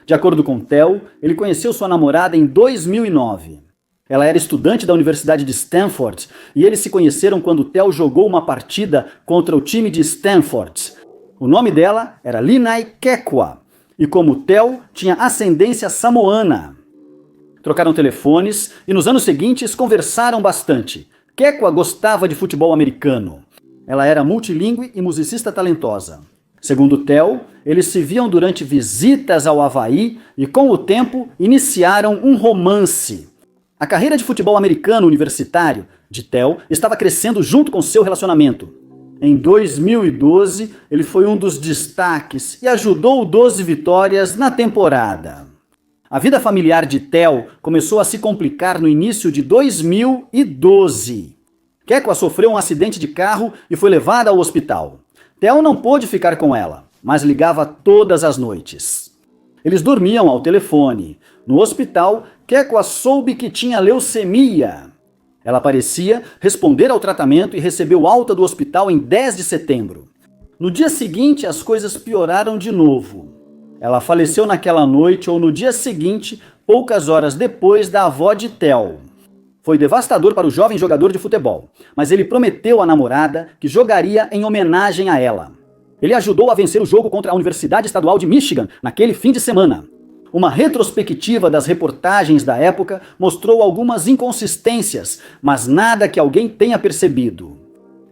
De acordo com Te'o, ele conheceu sua namorada em 2009. Ela era estudante da Universidade de Stanford e eles se conheceram quando Te'o jogou uma partida contra o time de Stanford. O nome dela era Linai Kekwa, e como Tel, tinha ascendência samoana. Trocaram telefones e nos anos seguintes conversaram bastante. Kekwa gostava de futebol americano. Ela era multilingüe e musicista talentosa. Segundo Tel, eles se viam durante visitas ao Havaí e, com o tempo, iniciaram um romance. A carreira de futebol americano universitário de Tel estava crescendo junto com seu relacionamento. Em 2012, ele foi um dos destaques e ajudou 12 vitórias na temporada. A vida familiar de Tel começou a se complicar no início de 2012. Kekwa sofreu um acidente de carro e foi levada ao hospital. Tel não pôde ficar com ela, mas ligava todas as noites. Eles dormiam ao telefone. No hospital, Kekwa soube que tinha leucemia. Ela parecia responder ao tratamento e recebeu alta do hospital em 10 de setembro. No dia seguinte, as coisas pioraram de novo. Ela faleceu naquela noite ou no dia seguinte, poucas horas depois da avó de Tel. Foi devastador para o jovem jogador de futebol, mas ele prometeu à namorada que jogaria em homenagem a ela. Ele ajudou a vencer o jogo contra a Universidade Estadual de Michigan naquele fim de semana. Uma retrospectiva das reportagens da época mostrou algumas inconsistências, mas nada que alguém tenha percebido.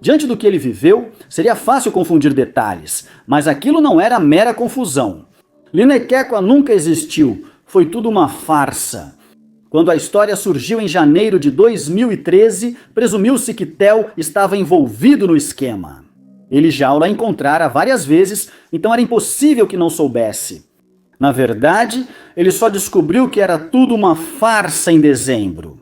Diante do que ele viveu, seria fácil confundir detalhes, mas aquilo não era mera confusão. Linai Kekwa nunca existiu, foi tudo uma farsa. Quando a história surgiu em janeiro de 2013, presumiu-se que Tel estava envolvido no esquema. Ele já a encontrara várias vezes, então era impossível que não soubesse. Na verdade, ele só descobriu que era tudo uma farsa em dezembro.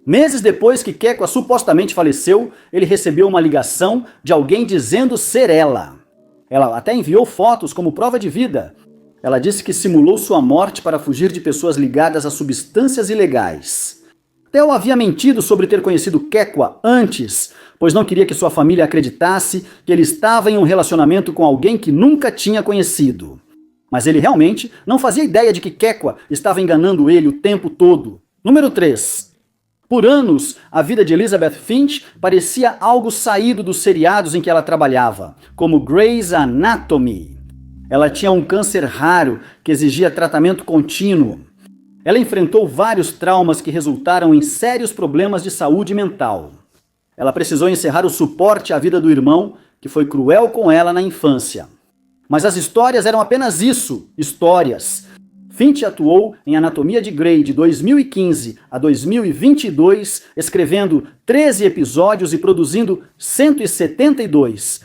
Meses depois que Kekwa supostamente faleceu, ele recebeu uma ligação de alguém dizendo ser ela. Ela até enviou fotos como prova de vida. Ela disse que simulou sua morte para fugir de pessoas ligadas a substâncias ilegais. Tel havia mentido sobre ter conhecido Kekwa antes, pois não queria que sua família acreditasse que ele estava em um relacionamento com alguém que nunca tinha conhecido. Mas ele realmente não fazia ideia de que Kekwa estava enganando ele o tempo todo. Número 3. Por anos, a vida de Elizabeth Finch parecia algo saído dos seriados em que ela trabalhava, como Grey's Anatomy. Ela tinha um câncer raro que exigia tratamento contínuo. Ela enfrentou vários traumas que resultaram em sérios problemas de saúde mental. Ela precisou encerrar o suporte à vida do irmão, que foi cruel com ela na infância. Mas as histórias eram apenas isso, histórias. Finch atuou em Anatomia de Grey de 2015 a 2022, escrevendo 13 episódios e produzindo 172.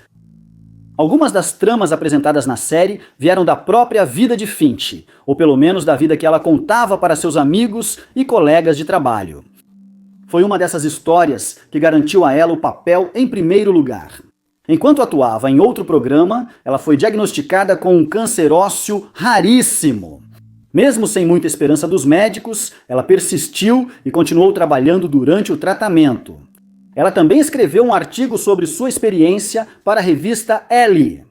Algumas das tramas apresentadas na série vieram da própria vida de Finch, ou pelo menos da vida que ela contava para seus amigos e colegas de trabalho. Foi uma dessas histórias que garantiu a ela o papel em primeiro lugar. Enquanto atuava em outro programa, ela foi diagnosticada com um câncer ósseo raríssimo. Mesmo sem muita esperança dos médicos, ela persistiu e continuou trabalhando durante o tratamento. Ela também escreveu um artigo sobre sua experiência para a revista Elle.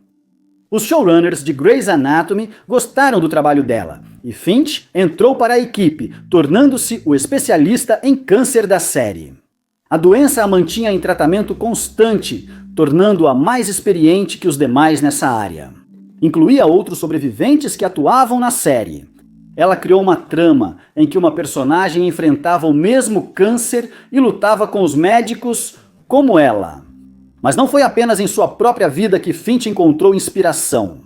Os showrunners de Grey's Anatomy gostaram do trabalho dela, e Finch entrou para a equipe, tornando-se o especialista em câncer da série. A doença a mantinha em tratamento constante, tornando-a mais experiente que os demais nessa área. Incluía outros sobreviventes que atuavam na série. Ela criou uma trama em que uma personagem enfrentava o mesmo câncer e lutava com os médicos como ela. Mas não foi apenas em sua própria vida que Finch encontrou inspiração.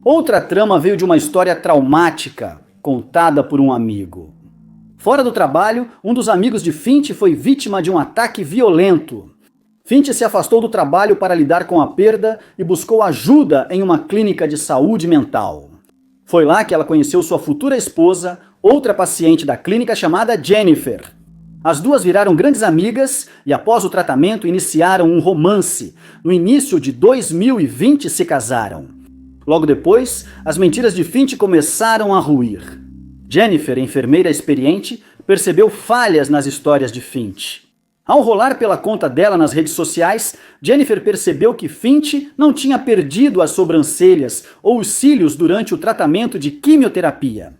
Outra trama veio de uma história traumática, contada por um amigo. Fora do trabalho, um dos amigos de Finch foi vítima de um ataque violento. Finch se afastou do trabalho para lidar com a perda e buscou ajuda em uma clínica de saúde mental. Foi lá que ela conheceu sua futura esposa, outra paciente da clínica chamada Jennifer. As duas viraram grandes amigas e, após o tratamento, iniciaram um romance. No início de 2020 se casaram. Logo depois, as mentiras de Finch começaram a ruir. Jennifer, enfermeira experiente, percebeu falhas nas histórias de Finch. Ao rolar pela conta dela nas redes sociais, Jennifer percebeu que Finch não tinha perdido as sobrancelhas ou os cílios durante o tratamento de quimioterapia.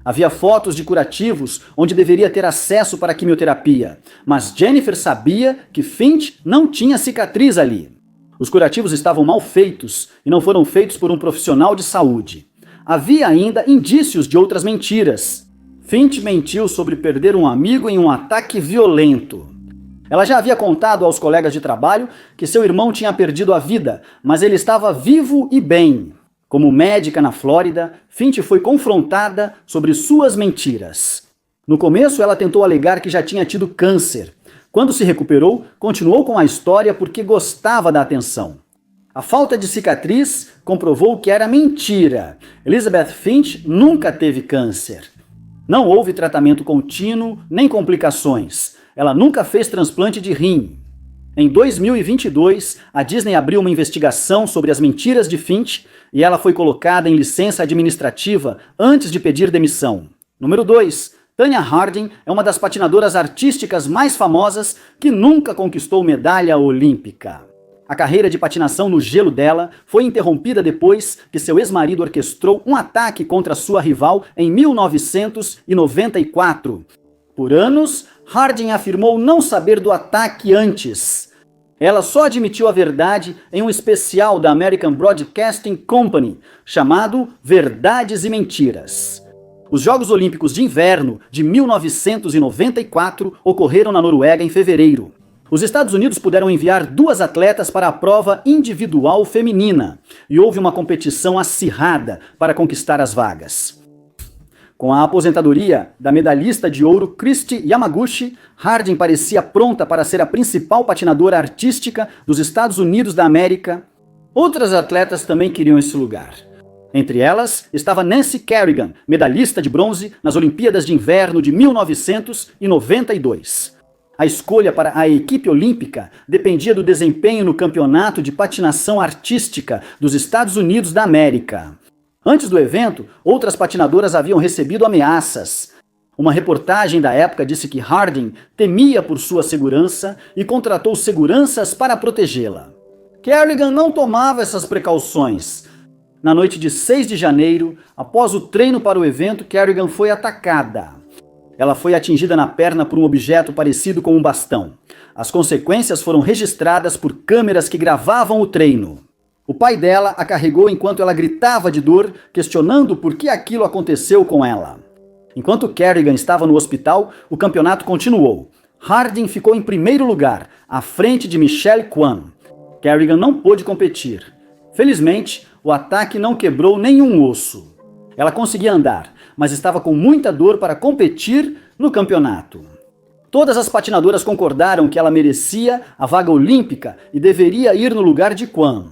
Havia fotos de curativos onde deveria ter acesso para a quimioterapia, mas Jennifer sabia que Finch não tinha cicatriz ali. Os curativos estavam mal feitos e não foram feitos por um profissional de saúde. Havia ainda indícios de outras mentiras. Finch mentiu sobre perder um amigo em um ataque violento. Ela já havia contado aos colegas de trabalho que seu irmão tinha perdido a vida, mas ele estava vivo e bem. Como médica na Flórida, Finch foi confrontada sobre suas mentiras. No começo, ela tentou alegar que já tinha tido câncer. Quando se recuperou, continuou com a história porque gostava da atenção. A falta de cicatriz comprovou que era mentira. Elizabeth Finch nunca teve câncer. Não houve tratamento contínuo nem complicações. Ela nunca fez transplante de rim. Em 2022, a Disney abriu uma investigação sobre as mentiras de Finch e ela foi colocada em licença administrativa antes de pedir demissão. Número 2. Tonya Harding é uma das patinadoras artísticas mais famosas que nunca conquistou medalha olímpica. A carreira de patinação no gelo dela foi interrompida depois que seu ex-marido orquestrou um ataque contra sua rival em 1994. Por anos, Harding afirmou não saber do ataque antes. Ela só admitiu a verdade em um especial da American Broadcasting Company, chamado Verdades e Mentiras. Os Jogos Olímpicos de Inverno de 1994 ocorreram na Noruega em fevereiro. Os Estados Unidos puderam enviar 2 atletas para a prova individual feminina e houve uma competição acirrada para conquistar as vagas. Com a aposentadoria da medalhista de ouro Kristi Yamaguchi, Harding parecia pronta para ser a principal patinadora artística dos Estados Unidos da América. Outras atletas também queriam esse lugar. Entre elas estava Nancy Kerrigan, medalhista de bronze nas Olimpíadas de Inverno de 1992. A escolha para a equipe olímpica dependia do desempenho no campeonato de patinação artística dos Estados Unidos da América. Antes do evento, outras patinadoras haviam recebido ameaças. Uma reportagem da época disse que Harding temia por sua segurança e contratou seguranças para protegê-la. Kerrigan não tomava essas precauções. Na noite de 6 de janeiro, após o treino para o evento, Kerrigan foi atacada. Ela foi atingida na perna por um objeto parecido com um bastão. As consequências foram registradas por câmeras que gravavam o treino. O pai dela a carregou enquanto ela gritava de dor, questionando por que aquilo aconteceu com ela. Enquanto Kerrigan estava no hospital, o campeonato continuou. Harding ficou em primeiro lugar, à frente de Michelle Kwan. Kerrigan não pôde competir. Felizmente, o ataque não quebrou nenhum osso. Ela conseguia andar, mas estava com muita dor para competir no campeonato. Todas as patinadoras concordaram que ela merecia a vaga olímpica e deveria ir no lugar de Kwan.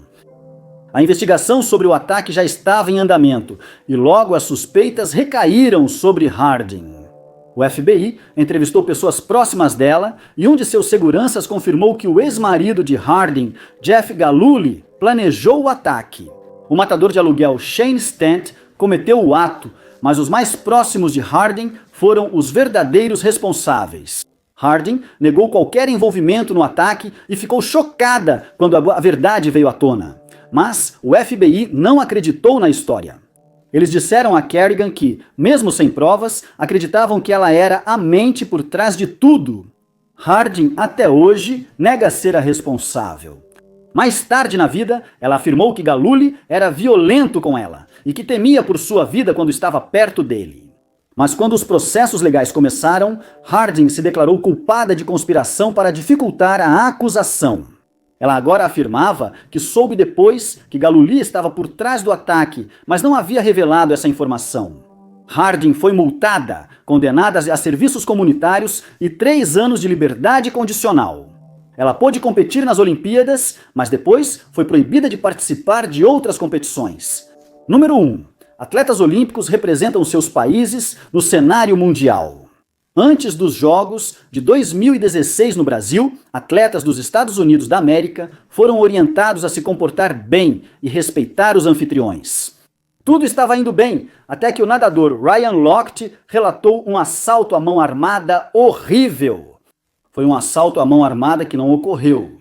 A investigação sobre o ataque já estava em andamento e logo as suspeitas recaíram sobre Harding. O FBI entrevistou pessoas próximas dela e um de seus seguranças confirmou que o ex-marido de Harding, Jeff Gallulli, planejou o ataque. O matador de aluguel Shane Stant cometeu o ato, mas os mais próximos de Harding foram os verdadeiros responsáveis. Harding negou qualquer envolvimento no ataque e ficou chocada quando a verdade veio à tona. Mas o FBI não acreditou na história. Eles disseram a Kerrigan que, mesmo sem provas, acreditavam que ela era a mente por trás de tudo. Harding, até hoje, nega ser a responsável. Mais tarde na vida, ela afirmou que Gallulli era violento com ela e que temia por sua vida quando estava perto dele. Mas quando os processos legais começaram, Harding se declarou culpada de conspiração para dificultar a acusação. Ela agora afirmava que soube depois que Gallulli estava por trás do ataque, mas não havia revelado essa informação. Harding foi multada, condenada a serviços comunitários e 3 anos de liberdade condicional. Ela pôde competir nas Olimpíadas, mas depois foi proibida de participar de outras competições. Número 1. Atletas olímpicos representam seus países no cenário mundial. Antes dos Jogos de 2016 no Brasil, atletas dos Estados Unidos da América foram orientados a se comportar bem e respeitar os anfitriões. Tudo estava indo bem, até que o nadador Ryan Lochte relatou um assalto à mão armada horrível. Foi um assalto à mão armada que não ocorreu.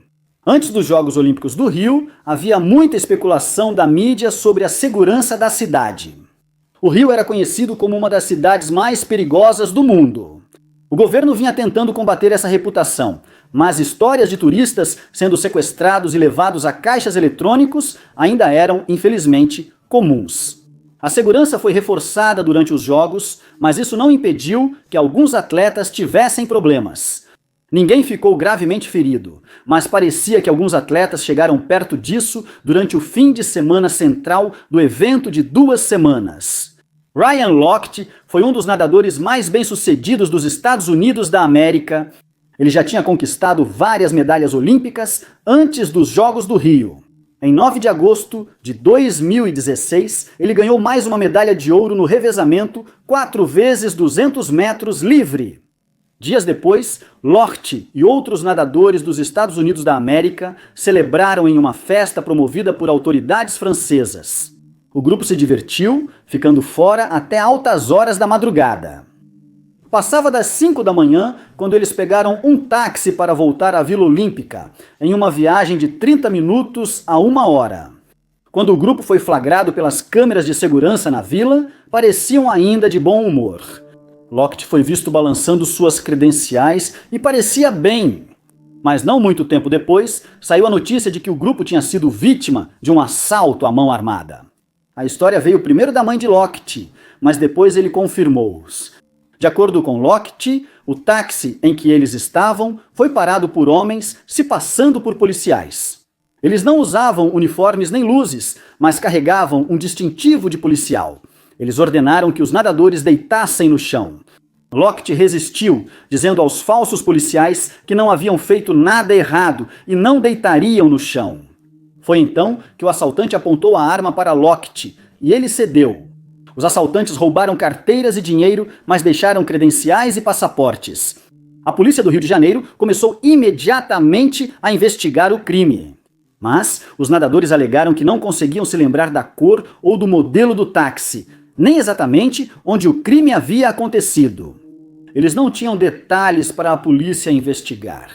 Antes dos Jogos Olímpicos do Rio, havia muita especulação da mídia sobre a segurança da cidade. O Rio era conhecido como uma das cidades mais perigosas do mundo. O governo vinha tentando combater essa reputação, mas histórias de turistas sendo sequestrados e levados a caixas eletrônicos ainda eram, infelizmente, comuns. A segurança foi reforçada durante os jogos, mas isso não impediu que alguns atletas tivessem problemas. Ninguém ficou gravemente ferido, mas parecia que alguns atletas chegaram perto disso durante o fim de semana central do evento de 2 semanas. Ryan Lochte foi um dos nadadores mais bem-sucedidos dos Estados Unidos da América. Ele já tinha conquistado várias medalhas olímpicas antes dos Jogos do Rio. Em 9 de agosto de 2016, ele ganhou mais uma medalha de ouro no revezamento 4 vezes 200 metros livre. Dias depois, Lochte e outros nadadores dos Estados Unidos da América celebraram em uma festa promovida por autoridades francesas. O grupo se divertiu, ficando fora até altas horas da madrugada. Passava das 5 da manhã quando eles pegaram um táxi para voltar à Vila Olímpica, em uma viagem de 30 minutos a 1 hora. Quando o grupo foi flagrado pelas câmeras de segurança na vila, pareciam ainda de bom humor. Lochte foi visto balançando suas credenciais e parecia bem. Mas não muito tempo depois, saiu a notícia de que o grupo tinha sido vítima de um assalto à mão armada. A história veio primeiro da mãe de Lochte, mas depois ele confirmou-os. De acordo com Lochte, o táxi em que eles estavam foi parado por homens se passando por policiais. Eles não usavam uniformes nem luzes, mas carregavam um distintivo de policial. Eles ordenaram que os nadadores deitassem no chão. Lochte resistiu, dizendo aos falsos policiais que não haviam feito nada errado e não deitariam no chão. Foi então que o assaltante apontou a arma para Lochte e ele cedeu. Os assaltantes roubaram carteiras e dinheiro, mas deixaram credenciais e passaportes. A polícia do Rio de Janeiro começou imediatamente a investigar o crime. Mas os nadadores alegaram que não conseguiam se lembrar da cor ou do modelo do táxi, nem exatamente onde o crime havia acontecido. Eles não tinham detalhes para a polícia investigar.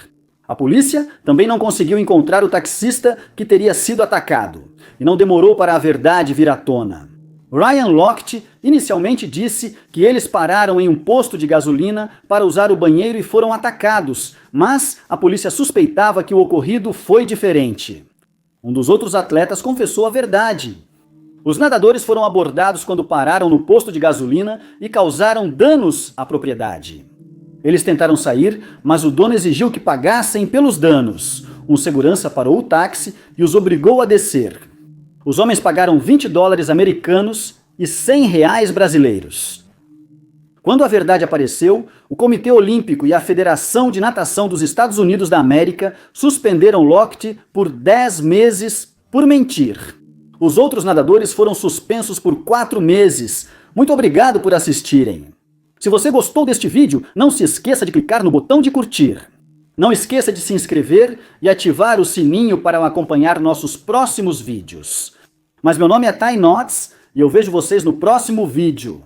A polícia também não conseguiu encontrar o taxista que teria sido atacado, e não demorou para a verdade vir à tona. Ryan Lochte inicialmente disse que eles pararam em um posto de gasolina para usar o banheiro e foram atacados, mas a polícia suspeitava que o ocorrido foi diferente. Um dos outros atletas confessou a verdade. Os nadadores foram abordados quando pararam no posto de gasolina e causaram danos à propriedade. Eles tentaram sair, mas o dono exigiu que pagassem pelos danos. Um segurança parou o táxi e os obrigou a descer. Os homens pagaram $20 americanos e R$100 brasileiros. Quando a verdade apareceu, o Comitê Olímpico e a Federação de Natação dos Estados Unidos da América suspenderam Lochte por 10 meses por mentir. Os outros nadadores foram suspensos por 4 meses. Muito obrigado por assistirem. Se você gostou deste vídeo, não se esqueça de clicar no botão de curtir. Não esqueça de se inscrever e ativar o sininho para acompanhar nossos próximos vídeos. Mas meu nome é Ty Notts e eu vejo vocês no próximo vídeo.